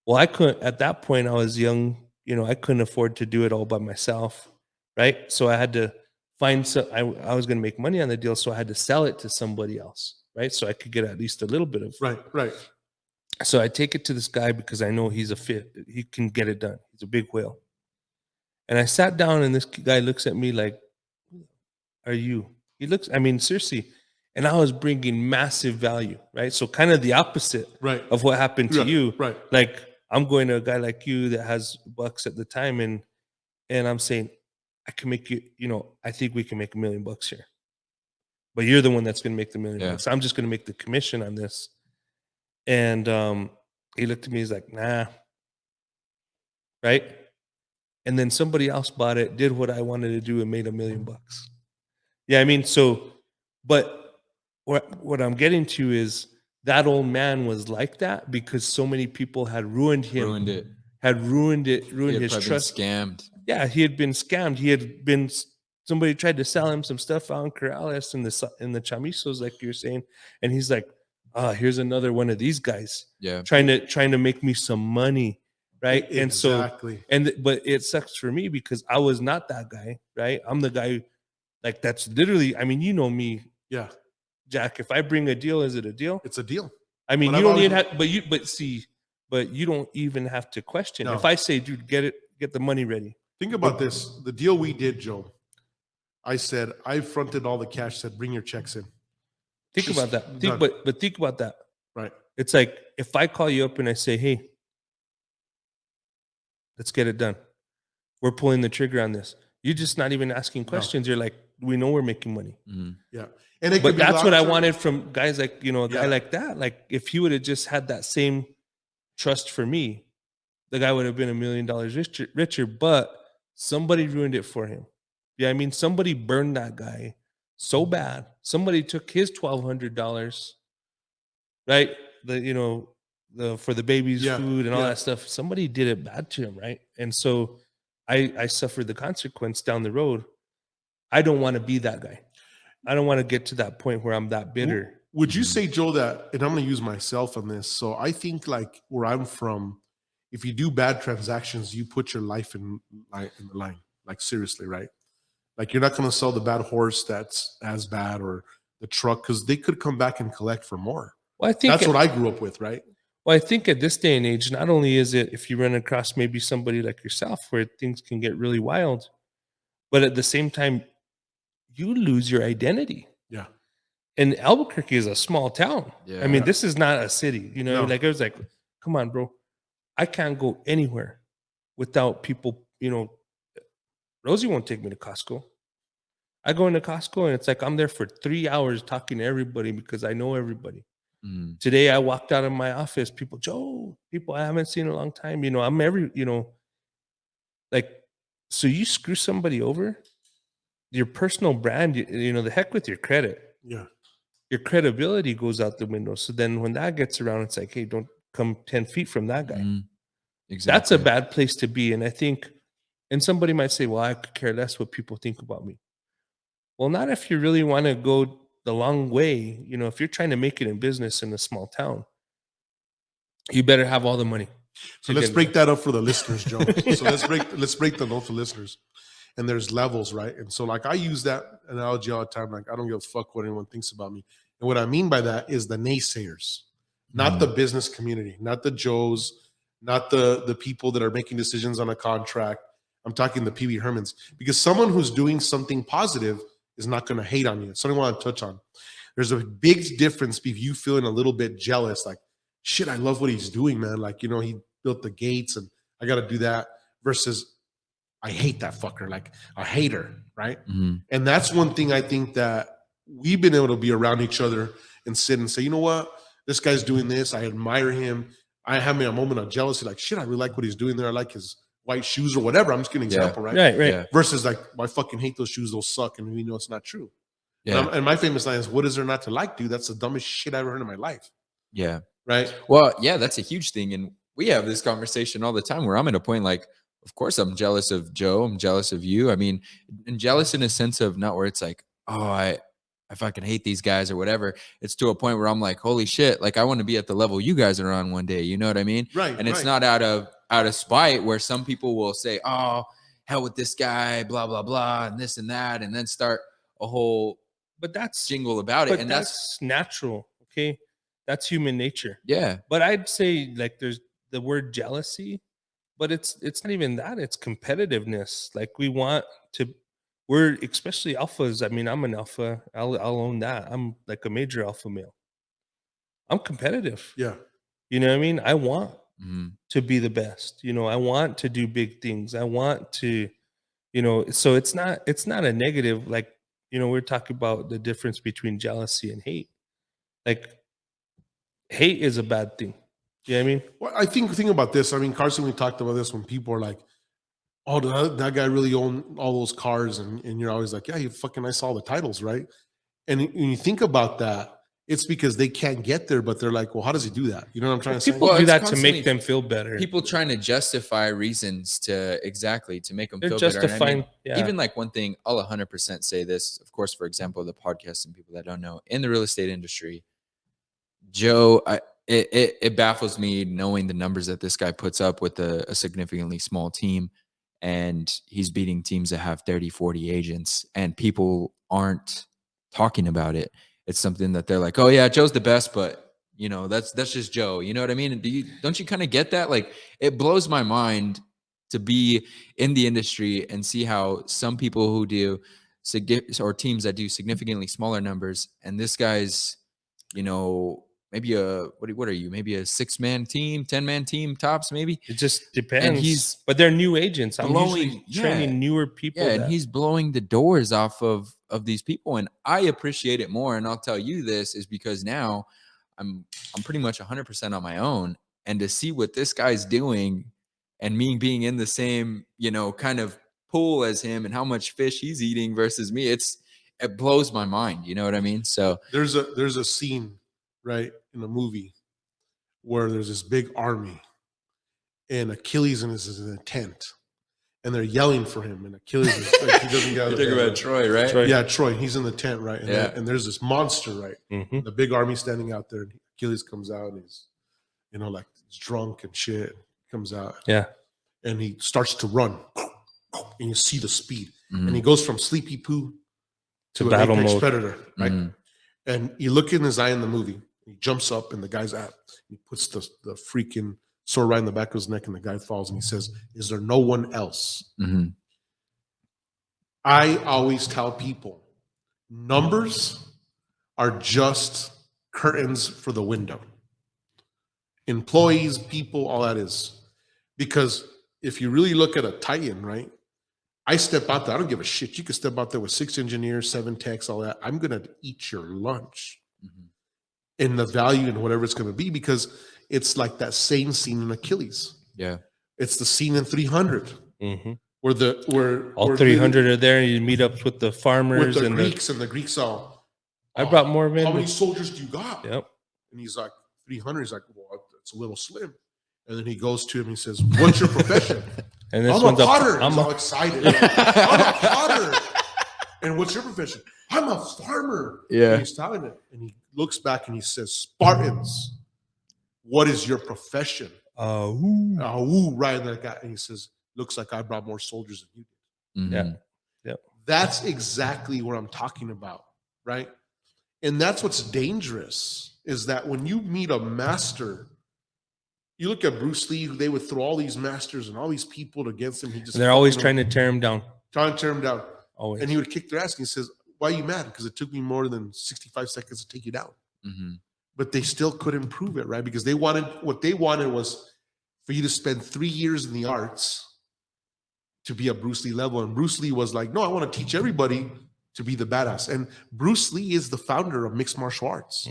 Well, I couldn't at that point. I was young, you know. I couldn't afford to do it all by myself, right? So I had to find some. I was going to make money on the deal, so I had to sell it to somebody else, right? So I could get at least a little bit of. Right. Right. So I take it to this guy because I know he's a fit. He can get it done. He's a big whale. And I sat down, and this guy looks at me like, "Are you?" He looks. I mean, seriously. And I was bringing massive value, right? So kind of the opposite Right. of what happened to Right. you. Right. Like I'm going to a guy like you that has bucks at the time, and I'm saying, I can make you, you know, I think we can make $1 million here. But you're the one that's gonna make the $1 million Yeah. bucks. I'm just gonna make the commission on this. And he looked at me, he's like, nah. Right. And then somebody else bought it, did what I wanted to do, and made $1 million. Yeah, I mean, so, but what I'm getting to is that old man was like that because so many people had ruined him, Ruined it. ruined He had his probably trust. been scammed. Yeah, he had been scammed. He had been somebody tried to sell him some stuff out in Corrales in the Chamizos, like you're saying, and he's like, here's another one of these guys, Yeah. trying to make me some money, right? Exactly. But it sucks for me because I was not that guy, right? I'm the guy, like that's literally. I mean, you know me, Yeah. Jack. If I bring a deal, is it a deal? It's a deal. I mean, But you I've don't even always- have, but you don't even have to question. No. If I say, dude, get the money ready. Think about this. The deal we did, Joe. I said, I fronted all the cash, said, bring your checks in. Think Just about that. done. But think about that. Right. It's like if I call you up and I say, hey, let's get it done. We're pulling the trigger on this. You're just not even asking questions. You're like, we know we're making money. Mhm. Yeah. And it But could be that's what I long-term. wanted from guys like, you know, a guy Yeah. like that. Like if he would have just had that same trust for me, the guy would have been $1 million richer, but somebody ruined it for him. Yeah, I mean, somebody burned that guy so bad. Somebody took his $1,200, right? For the baby's Yeah, food and all yeah. that stuff. Somebody did it bad to him, right? And so I suffered the consequence down the road. I don't want to be that guy. I don't want to get to that point where I'm that bitter. Would you say, Joe, that, and I'm going to use myself on this. So I think like where I'm from, if you do bad transactions, you put your life in the line, like seriously, right? Like you're not going to sell the bad horse that's as bad or the truck because they could come back and collect for more. Well, I think That's what I grew up with, right? Well, I think at this day and age, not only is it if you run across maybe somebody like yourself where things can get really wild, but at the same time, you lose your identity. Yeah. And Albuquerque is a small town. Yeah. I mean, this is not a city. You know, No. like I was like, come on, bro. I can't go anywhere without people, you know, Rosie won't take me to Costco. I go into Costco and it's like I'm there for 3 hours talking to everybody because I know everybody. Mm. Today I walked out of my office, people I haven't seen in a long time. You know, I'm like, so you screw somebody over, your personal brand, you know, the heck with your credit. Yeah. Your credibility goes out the window. So then when that gets around, it's like, hey, don't come 10 feet from that guy. Exactly. That's a bad place to be. And I think, and somebody might say, well, I could care less what people think about me. Well, not if you really want to go the long way. You know, if you're trying to make it in business in a small town, you better have all the money. So let's break that up for the listeners, Joe. So let's break the note for listeners. And there's levels, right? And so like I use that analogy all the time. Like I don't give a fuck what anyone thinks about me. And what I mean by that is the naysayers, not the business community, not the Joes, not the people that are making decisions on a contract. I'm talking the Pee Wee Hermans, because someone who's doing something positive is not going to hate on you. It's something I want to touch on. There's a big difference if you feeling a little bit jealous, like, shit, I love what he's doing, man. Like, you know, he built the gates and I got to do that, versus I hate that fucker, like a hater, right? And that's one thing I think that we've been able to be around each other and sit and say, you know what, this guy's doing this. I admire him. I have me a moment of jealousy, like, shit, I really like what he's doing there. I like his white shoes or whatever. I'm just giving an example, right? Right. Yeah. Versus like, I fucking hate those shoes. Those suck. And we know it's not true. Yeah. And my famous line is, what is there not to like, dude? That's the dumbest shit I ever heard in my life. Yeah. Right. Well, yeah, that's a huge thing. And we have this conversation all the time where I'm at a point like, of course, I'm jealous of Joe. I'm jealous of you. I mean, and jealous in a sense of not where it's like, oh, I fucking hate these guys or whatever. It's to a point where I'm like, holy shit, like I want to be at the level you guys are on one day. You know what I mean? Right. And it's not out of spite, where some people will say, oh, hell with this guy, blah, blah, blah, and this and that, and then start a whole jingle about it. And that's natural. Okay. That's human nature. Yeah. But I'd say like there's the word jealousy, but it's not even that. It's competitiveness. Like we're especially alphas. I mean, I'm an alpha. I'll own that. I'm like a major alpha male. I'm competitive. Yeah. You know what I mean? I want to be the best. You know, I want to do big things. I want to, you know, so it's not a negative. Like, you know, we're talking about the difference between jealousy and hate. Like, hate is a bad thing. You know what I mean? Well, I think about this. I mean, Carson, we talked about this when people are like, oh, that guy really owned all those cars. And you're always like, yeah, I saw the titles, right? And when you think about that, it's because they can't get there, but they're like, well, how does he do that? You know what I'm trying to say? People do that to make them feel better. People trying to justify reasons to make them feel justifying, better. I mean, yeah. Even like one thing, I'll 100% say this, of course, for example, the podcast and people that don't know, in the real estate industry, Joe, it baffles me knowing the numbers that this guy puts up with a significantly small team, and he's beating teams that have 30, 40 agents, and people aren't talking about it. It's something that they're like, oh yeah, Joe's the best, but you know, that's just Joe. You know what I mean? And don't you kind of get that? Like, it blows my mind to be in the industry and see how some people who do or teams that do significantly smaller numbers, and this guy's, you know, maybe what are you? Maybe a 6-man team, 10-man team tops, maybe. It just depends. But they're new agents. I'm usually training newer people. Yeah, and he's blowing the doors off of these people, and I appreciate it more. And I'll tell you this is because now I'm pretty much 100% on my own, and to see what this guy's doing, and me being in the same, you know, kind of pool as him, and how much fish he's eating versus me, it blows my mind. You know what I mean? So there's a scene, right, in a movie where there's this big army and Achilles is in a tent and they're yelling for him, and Achilles is like, he doesn't get. You're talking about Troy, right? Troy. Yeah, Troy. He's in the tent, right? And, Yeah. and there's this monster, right? The big army standing out there. And Achilles comes out and he's, you know, like he's drunk and shit. Comes out. Yeah. And he starts to run. And you see the speed. and he goes from sleepy poo to an battle apex mode. predator, right? Mhm. And you look in his eye in the movie. He jumps up, and the guy's at. He puts the freaking sword right in the back of his neck, and the guy falls, and he says, "Is there no one else?" Mhm. I always tell people, numbers are just curtains for the window. Employees, people, all that is. Because if you really look at a Titan, right? I step out there. I don't give a shit. You can step out there with 6 engineers, 7 techs, all that. I'm going to eat your lunch in the value and whatever it's going to be, because it's like that same scene in Achilles. Yeah. It's the scene in 300 where all 300 are there. And you meet up with the farmers with the and Greeks, and the Greeks all. I brought more men. How many soldiers do you got? Yep. And he's like, 300. He's like, well, it's a little slim. And then he goes to him. He says, "What's your profession?" And this I'm one's a potter. I'm He's all excited. I'm a potter. And what's your profession? I'm a farmer. Yeah. And he's telling it. And he looks back and he says, "Spartans, what is your profession?" Right. And that guy, and he says, "Looks like I brought more soldiers than you did." Mhm. Yeah. Yep. That's exactly what I'm talking about, right? And that's what's dangerous, is that when you meet a master, you look at Bruce Lee, they would throw all these masters and all these people against him. And they're always trying to tear him down. trying to tear him down. Always. And he would kick their ass, and he says, "Why are you mad?" "Because it took me more than 65 seconds to take you down." Mhm. But they still couldn't prove it, right? Because what they wanted was for you to spend 3 years in the arts to be a Bruce Lee level. And Bruce Lee was like, "No, I want to teach everybody to be the badass." And Bruce Lee is the founder of mixed martial arts.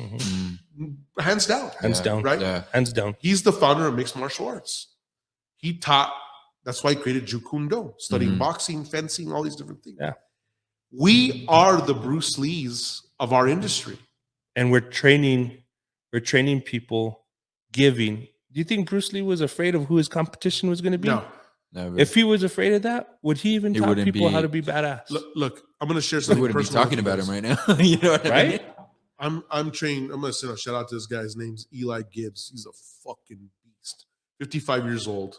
Hands down. Hands down. Right? Yeah. Hands down. He's the founder of mixed martial arts. He taught, that's why he created Jeet Kune Do, studying boxing, fencing, all these different things. Yeah. We are the Bruce Lees of our industry. And we're training people, giving. Do you think Bruce Lee was afraid of who his competition was going to be? No. Never. If he was afraid of that, would he even taught wouldn't people be- how to be badass? Look, I'm going to share we something wouldn't be personal. talking with you about him guys. right now. You know what I mean? Right? I'm trained. I'm going to send a shout out to this guy. His name's Eli Gibbs. He's a fucking beast. 55 years old.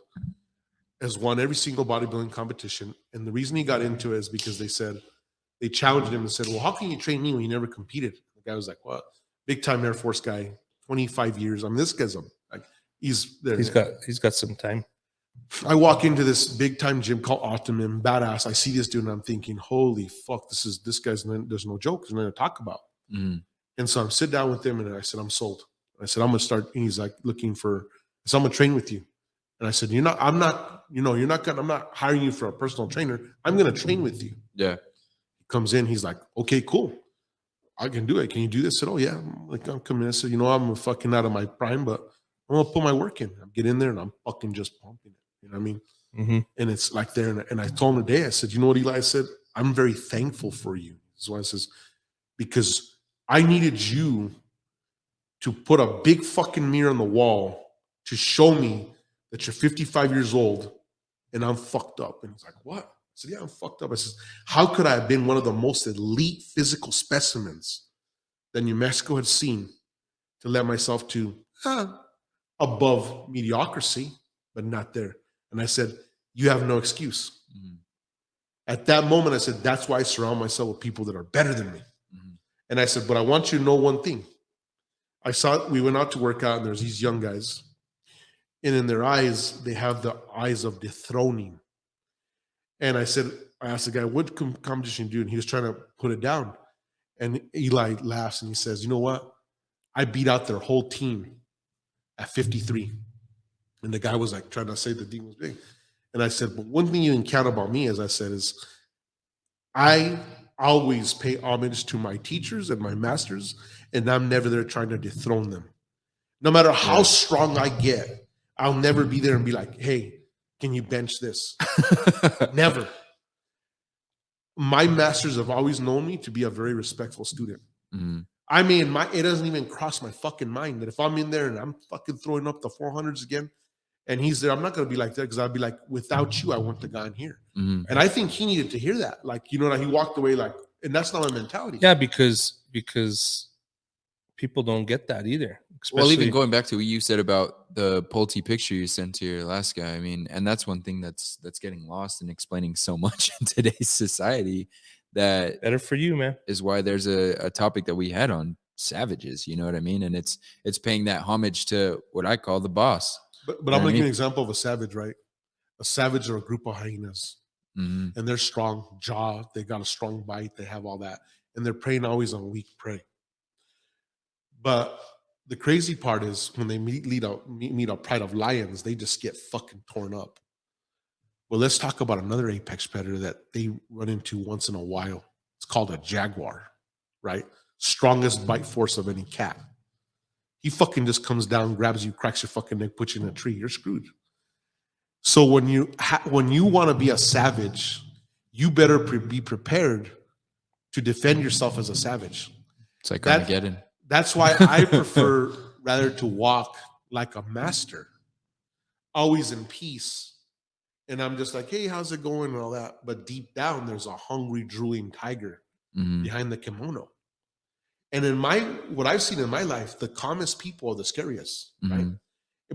Has won every single bodybuilding competition. And the reason he got into it is because they challenged him and said, "Well, how can you train me when you never competed?" The guy was like, "What?" Big time Air Force guy, 25 years. I mean, this guy's he's there. He's got some time. I walk into this big time gym called Optimum, badass. I see this dude and I'm thinking, holy fuck, this guy's, there's no joke. There's nothing to talk about. Mhm. And so I'm sit down with him and I said, "I'm sold." I said, "I'm going to start." And he's like looking for, so I'm going to train with you. And I said, I'm not hiring you for a personal trainer. I'm going to train with you. Yeah. He comes in, he's like, "Okay, cool. I can do it. Can you do this?" I said, "Oh yeah." I'm coming in. I said, "I'm fucking out of my prime, but I'm going to put my work in." I get in there and I'm fucking just pumping it. You know what I mean? Mm-hmm. And it's like there. And I told him today, I said, "You know what, Eli?" I said, "I'm very thankful for you." That's why I says, because I needed you to put a big fucking mirror on the wall to show me that you're 55 years old and I'm fucked up. And he's like, "What?" I said, "Yeah, I'm fucked up." I said, "How could I have been one of the most elite physical specimens that New Mexico had seen to let myself to above mediocrity, but not there?" And I said, "You have no excuse." Mhm. At that moment, I said, "That's why I surround myself with people that are better than me." Mhm. And I said, "But I want you to know one thing." We went out to work out, and there's these young guys. And in their eyes, they have the eyes of dethroning. And I asked the guy, "What competition do you do?" And he was trying to put it down. And Eli laughs and he says, "You know what? I beat out their whole team at 53. And the guy was like trying to say the team was big. And I said, "But one thing you can count about me," as I said, "is I always pay homage to my teachers and my masters, and I'm never there trying to dethrone them. No matter how strong I get, I'll never be there and be like, 'Hey, can you bench this?'" Never. My masters have always known me to be a very respectful student. Mhm. I mean, it doesn't even cross my fucking mind that if I'm in there and I'm fucking throwing up the 400s again, and he's there, I'm not going to be like that, because I'll be like, "Without you, I wouldn't have gone here." Mhm. And I think he needed to hear that. Like, he walked away like, and that's not my mentality. Yeah, because people don't get that either. Well, even Especially- going back to what you said about the Pulte picture you sent to your last guy. I mean, and that's one thing that's getting lost in explaining so much in today's society. That Better for you, man. is why there's a topic that we had on savages. You know what I mean? And it's paying that homage to what I call the boss. But You know I'm what I going to give you mean? an example of a savage, right? A savage are a group of hyenas, Mhm. and they're strong jaw. They got a strong bite. They have all that, and they're preying always on weak prey. But the crazy part is when they meet a pride of lions, they just get fucking torn up. Well, let's talk about another apex predator that they run into once in a while. It's called a jaguar, right? Strongest bite force of any cat. He fucking just comes down, grabs you, cracks your fucking neck, puts you in a tree. You're screwed. So when you want to be a savage, you better be prepared to defend yourself as a savage. It's like Armageddon. That's why I prefer rather to walk like a master, always in peace. And I'm just like, hey, how's it going and all that. But deep down, there's a hungry, drooling tiger Mhm. behind the kimono. And what I've seen in my life, the calmest people are the scariest, right? Mhm.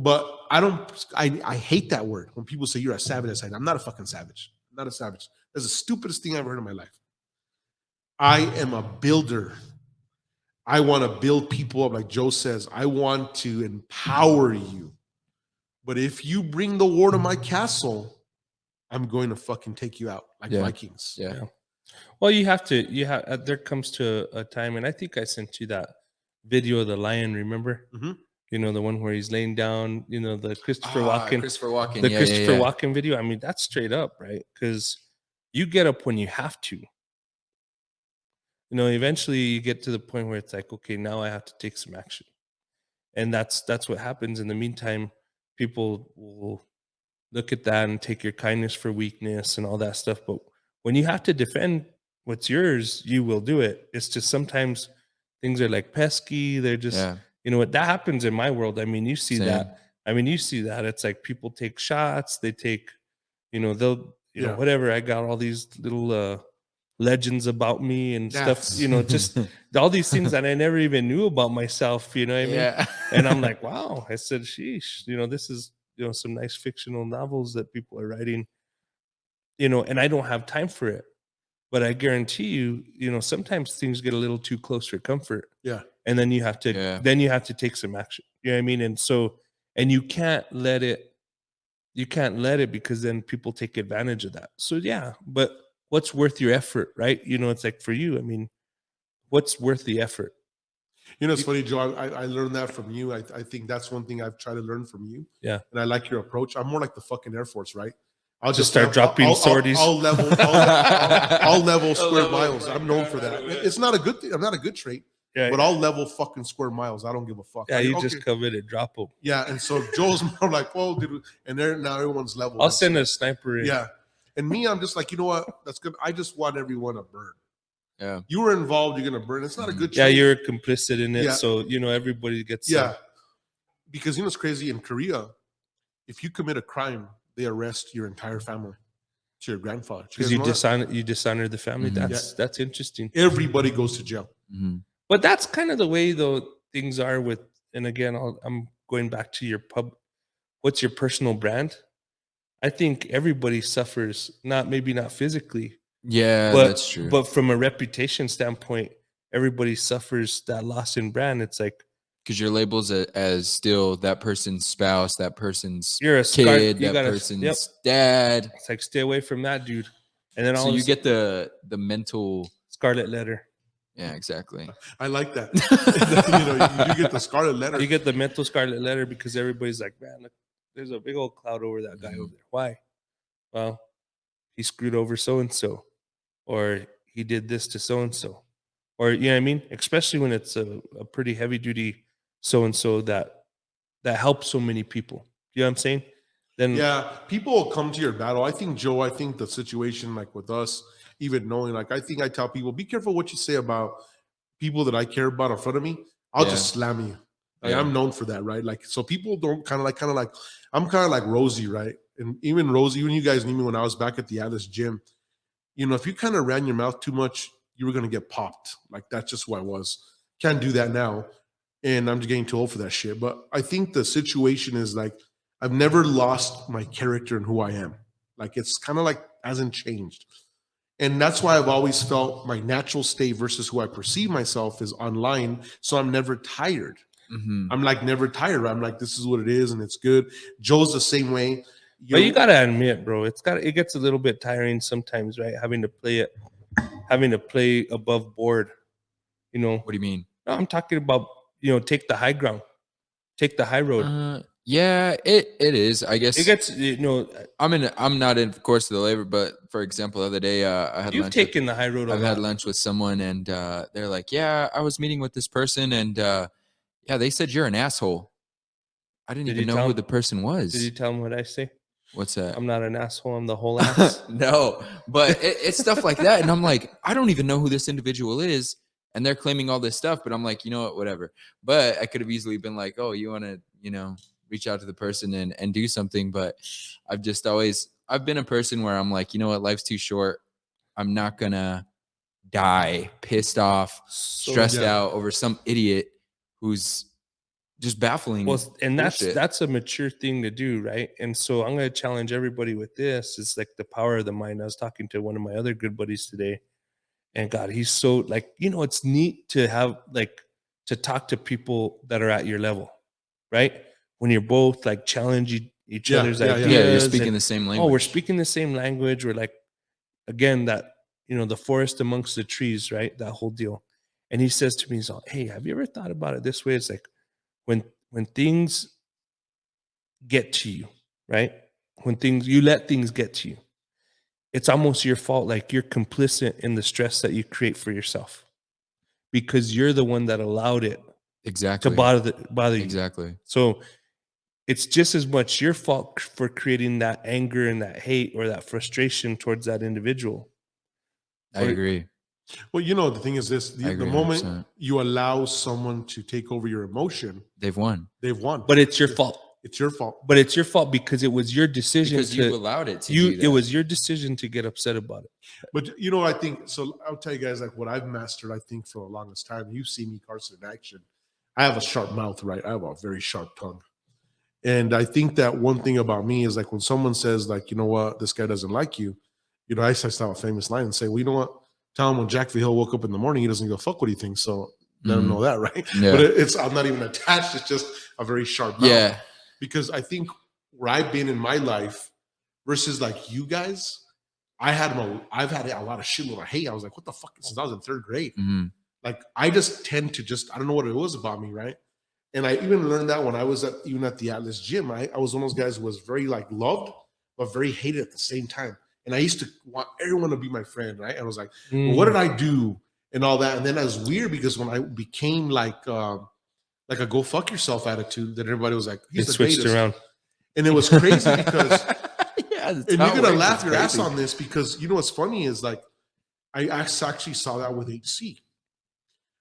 But I hate that word when people say you're a savage. I'm not a fucking savage. I'm not a savage. That's the stupidest thing I've ever heard in my life. I am a builder. I want to build people up, like Joe says. I want to empower you. But if you bring the war to my castle, I'm going to fucking take you out like Yeah. Vikings. Yeah. Well, there comes to a time, and I think I sent you that video of the lion, remember? Mhm. You know, the one where he's laying down, you know, the Christopher Walken, Christopher Walken. the Yeah, Christopher yeah, yeah. Walken video. I mean, that's straight up, right? Because you get up when you have to. You know, eventually you get to the point where it's like, okay, now I have to take some action. And that's what happens. In the meantime, people will look at that and take your kindness for weakness and all that stuff. But when you have to defend what's yours, you will do it. It's just sometimes things are like pesky. They're just, Yeah. you know what, that happens in my world. I mean, you see Same. that. I mean, you see that. It's like people take shots, they take, you know, they'll, you know, Yeah. whatever. I got all these little legends about me and stuff, Yes. you know, just all these things that I never even knew about myself, you know what I mean? Yeah. And I'm like, wow, I said, sheesh, you know, this is, you know, some nice fictional novels that people are writing, you know, and I don't have time for it. But I guarantee you, you know, sometimes things get a little too close for comfort. Yeah. And then you have to take some action. You know what I mean? And so, and you can't let it because then people take advantage of that. So yeah, but what's worth your effort, right? You know, it's like for you, I mean, what's worth the effort? You know, it's funny, Joe. I learned that from you. I think that's one thing I've tried to learn from you. Yeah. And I like your approach. I'm more like the fucking Air Force, right? I'll Just start dropping sorties. I'll level square miles. I'm known for that. It's not a good thing. I'm not a good trait. Yeah, but I'll level fucking square miles. I don't give a fuck. yeah, you okay. just come in and drop them. Yeah, and so Joe's more like, "Whoa, dude!" And now everyone's level. I'll send a sniper in. Yeah, and me, I'm just like, you know what? That's good. I just want everyone to burn. Yeah, you were involved. You're gonna burn. It's not a good. Yeah, trait. you're complicit in it. Yeah. So you know everybody gets. Yeah, because you know it's crazy in Korea. If you commit a crime, they arrest your entire family to your grandfather because you dishonor the family. Mhm. That's interesting. Everybody goes to jail. Mm-hmm. But that's kind of the way though things are with. And again, I'm going back to your what's your personal brand? I think everybody suffers, maybe not physically. Yeah, but, that's true. But from a reputation standpoint, everybody suffers that loss in brand. It's like because your labels as still that person's spouse, that person's you're a kid, that person's dad. It's like stay away from that dude. And then so you get the mental scarlet letter. Yeah, exactly. I like that. you get the scarlet letter. You get the mental scarlet letter because everybody's like, man, look, there's a big old cloud over that guy over there. Why? Well, he screwed over so-and-so, or he did this to so-and-so, or, you know what I mean? Especially when it's a pretty heavy duty so-and-so that helps so many people. You know what I'm saying? Then yeah, people will come to your battle. I think, Joe, the situation like with us, even knowing, like, I think I tell people, be careful what you say about people that I care about in front of me. I'll just slam you. Like, I'm known for that, right? Like, so people don't kind of like, I'm kind of like Rosie, right? And even Rosie, even you guys knew me when I was back at the Atlas gym. You know, if you kind of ran your mouth too much, you were going to get popped. Like, that's just who I was. Can't do that now. and I'm just getting too old for that shit. But I think the situation is like I've never lost my character and who I am. Like it's kind of like hasn't changed. And that's why I've always felt my natural state versus who I perceive myself is online. So I'm never tired. I'm like never tired. I'm like, this is what it is, and it's good. Joe's the same way. But you gotta admit, bro, it gets a little bit tiring sometimes, right? Having to play above board. You know, What do you mean? no, I'm talking about, take the high ground, take the high road. Yeah, it is. I guess It gets, I'm not in course of the labor, but for example, the other day I had you've lunch. taken the high road. I've had lunch with someone, and they're like, "Yeah, I was meeting with this person, and yeah, they said you're an asshole." I didn't even know who the person was. Did you tell them what I say? What's that? I'm not an asshole. I'm the whole ass. No, but it's stuff like that, and I'm like, I don't even know who this individual is, and they're claiming all this stuff, but I'm like, you know what, whatever. But I could have easily been like, oh, you want to, reach out to the person and do something, but I've been a person where I'm like, you know what, life's too short. I'm not gonna die pissed off, stressed out over some idiot who's just baffling. Well, and bullshit. that's a mature thing to do, right? And so I'm going to challenge everybody with this. It's like the power of the mind. I was talking to one of my other good buddies today, and God, he's so like, it's neat to have to talk to people that are at your level, right? When you're both like challenging each other's ideas. Yeah, you're speaking the same language. Oh, we're speaking the same language. We're like, again, that, the forest amongst the trees, right? That whole deal. And he says to me, he's like, hey, have you ever thought about it this way? It's like when things get to you, right? When you let things get to you, it's almost your fault. Like you're complicit in the stress that you create for yourself because you're the one that allowed it to bother you. Exactly. So it's just as much your fault for creating that anger and that hate or that frustration towards that individual. I agree. Well, the thing is this, the moment 100%. You allow someone to take over your emotion, they've won. But it's your fault. It's your fault. But it's your fault because it was your decision. Because you allowed it to do that. It was your decision to get upset about it. But, I think, so I'll tell you guys like what I've mastered, I think, for the longest time. You see me, Carson, in action. I have a sharp mouth, right? I have a very sharp tongue. And I think that one thing about me is like when someone says like, you know what, this guy doesn't like you, I start a famous line and say, well, you know what? Tell him when Jack Vigil woke up in the morning, he doesn't go fuck what he thinks. So let him know that, right? Yeah. But I'm not even attached. It's just a very sharp mouth. Yeah. Because I think where I've been in my life versus like you guys, I've had a lot of shitload of hate. I was like, what the fuck? Since I was in third grade. Mm-hmm. Like I just tend to I don't know what it was about me, right? And I even learned that when I was at the Atlas gym. I was one of those guys who was very like loved, but very hated at the same time. And I used to want everyone to be my friend, right? And I was like, well, what did I do? And all that. And then I was weird because when I became like a go fuck yourself attitude, that everybody was like, it switched around. And it was crazy because, and you're going to laugh your ass on this because, what's funny is like, I actually saw that with HC.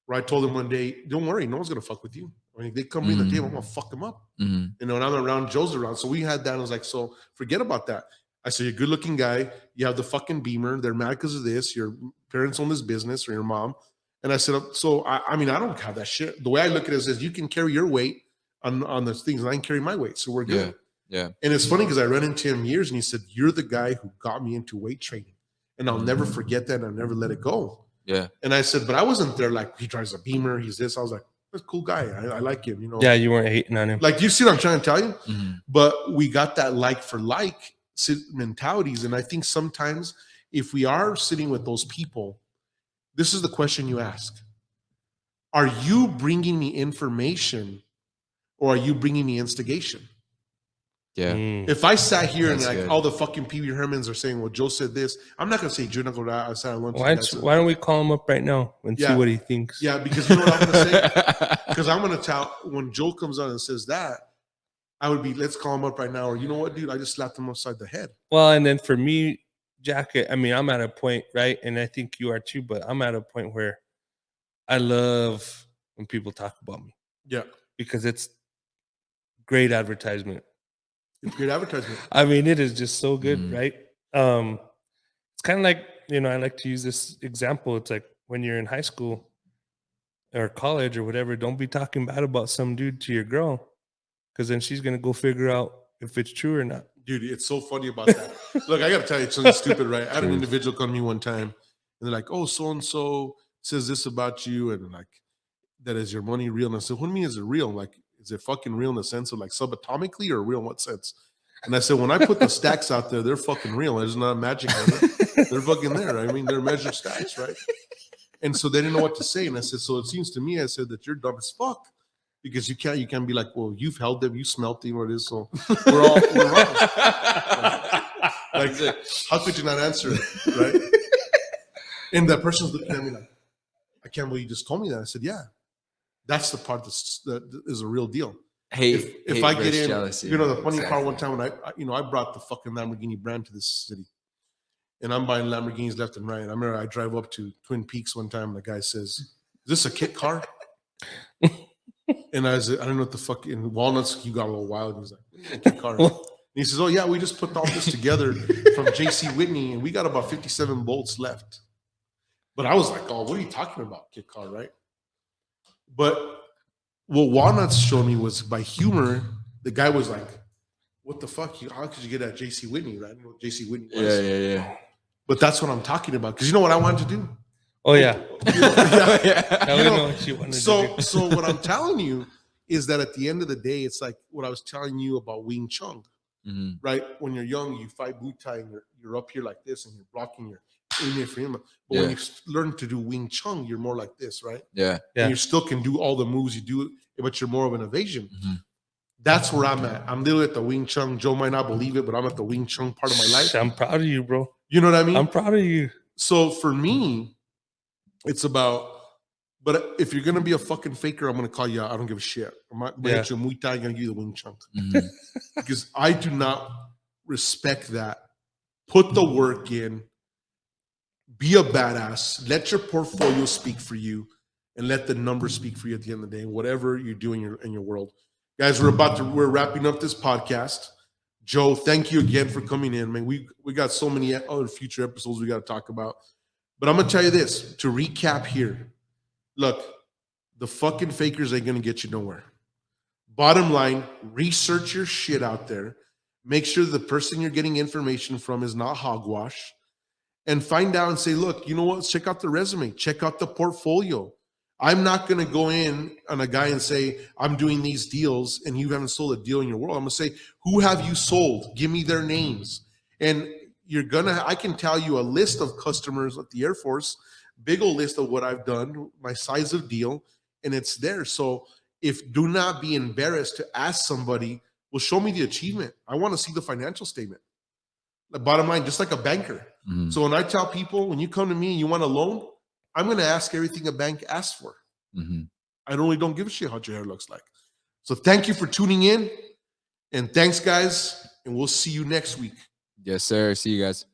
Where I told him one day, don't worry, no one's going to fuck with you. I mean, they come in the game, I'm going to fuck them up. Mm-hmm. And I'm around, Joe's around. So we had that. I was like, so forget about that. I said, you're a good looking guy. You have the fucking Beamer. They're mad because of this. Your parents own this business or your mom. And I said, so I mean, I don't have that shit. The way I look at it is you can carry your weight on the things and I can carry my weight. So we're good. Yeah. And it's funny because I ran into him years and he said, you're the guy who got me into weight training. And I'll never forget that. And I'll never let it go. Yeah. And I said, but I wasn't there like he drives a Beamer. He's this. I was like, that's a cool guy. I like him, Yeah, you weren't hating on him. Like, you see what I'm trying to tell you? Mm-hmm. But we got that like for like mentalities. And I think sometimes if we are sitting with those people, this is the question you ask. Are you bringing me information or are you bringing me instigation? Yeah. If I sat here That's and like good. all the fucking Pee Wee Hermans are saying, well, Joe said this, I'm not going to say Joe Knuckle I sat on lunch. Why don't we call him up right now and see what he thinks? Yeah, because you know what I'm going to say? Because I'm going to tell when Joe comes on and says that, I would be, let's call him up right now. Or you know what, dude? I just slapped him upside the head. Well, and then for me, Jack, I mean, I'm at a point, right? And I think you are too, but I'm at a point where I love when people talk about me. Yeah. Because it's great advertisement. It's great advertisement. I mean, it is just so good, right? It's kind of like, I like to use this example. It's like when you're in high school or college or whatever, don't be talking bad about some dude to your girl, because then she's gonna go figure out if it's true or not. Dude, it's so funny about that. Look, I gotta tell you, it's something stupid, right? I had an individual come to me one time, and they're like, "Oh, so and so says this about you, and like, that is your money real?" And I said, "What do you mean is it real? Like, is it fucking real in the sense of like subatomically, or real in what sense?" And I said, "When I put the stacks out there, they're fucking real. There's not magic on it. They're fucking there. I mean, they're measured stacks, right?" And so they didn't know what to say. And I said, "So it seems to me," I said, "that you're dumb as fuck. Because you can't be like, well, you've held them, you smelt them, what it is, so we're wrong." Like, how could you not answer it, right? And that person's looking at me like, "I can't believe you just told me that." I said, "Yeah, that's the part that is a real deal." If I get in, jealousy, the funny part, one time when I brought the fucking Lamborghini brand to this city, and I'm buying Lamborghinis left and right. I remember I drive up to Twin Peaks one time, and the guy says, "Is this a kit car?" And I said, "I don't know what the fuck." In Walnuts, he got a little wild. He's like, "Kit car." And he says, "Oh yeah, we just put all this together from J.C. Whitney, and we got about 57 bolts left." But I was like, "Oh, what are you talking about, kit car, right?" But what Walnuts showed me was by humor. The guy was like, "What the fuck? How could you get at J.C. Whitney, right?" I know what J.C. Whitney was. Yeah. But that's what I'm talking about. Because you know what I wanted to do? Oh yeah. Now we know what you wanted to do. So what I'm telling you is that at the end of the day, it's like what I was telling you about Wing Chun, right? When you're young, you fight Muay Thai, and you're up here like this, and you're blocking your aiming for him. But when you learn to do Wing Chun, you're more like this, right? Yeah. And you still can do all the moves you do, but you're more of an evasion. That's where I'm at. I'm literally at the Wing Chun. Joe might not believe it, but I'm at the Wing Chun part of my life. I'm proud of you, bro. You know what I mean? I'm proud of you. So for me, it's about, but if you're gonna be a fucking faker, I'm gonna call you out. I don't give a shit. I'm not gonna hit you a Muay Thai, I'm gonna give you the Wing Chun. Because I do not respect that. Put the work in, be a badass, let your portfolio speak for you, and let the numbers speak for you at the end of the day, whatever you do in your world. Guys, we're wrapping up this podcast. Joe, thank you again for coming in, man. We got so many other future episodes we got to talk about. But I'm going to tell you this, to recap here. Look, the fucking fakers ain't going to get you nowhere. Bottom line, research your shit out there. Make sure the person you're getting information from is not hogwash. And find out and say, look, you know what? Check out the resume. Check out the portfolio. I'm not going to go in on a guy and say, I'm doing these deals and you haven't sold a deal in your world. I'm going to say, who have you sold? Give me their names. And I can tell you a list of customers at the Air Force, big old list of what I've done, my size of deal, and it's there. So do not be embarrassed to ask somebody, well, show me the achievement. I want to see the financial statement. The bottom line, just like a banker. So when I tell people, when you come to me and you want a loan, I'm going to ask everything a bank asks for. I really don't give a shit how your hair looks like. So thank you for tuning in. And thanks, guys. And we'll see you next week. Yes, sir. See you guys.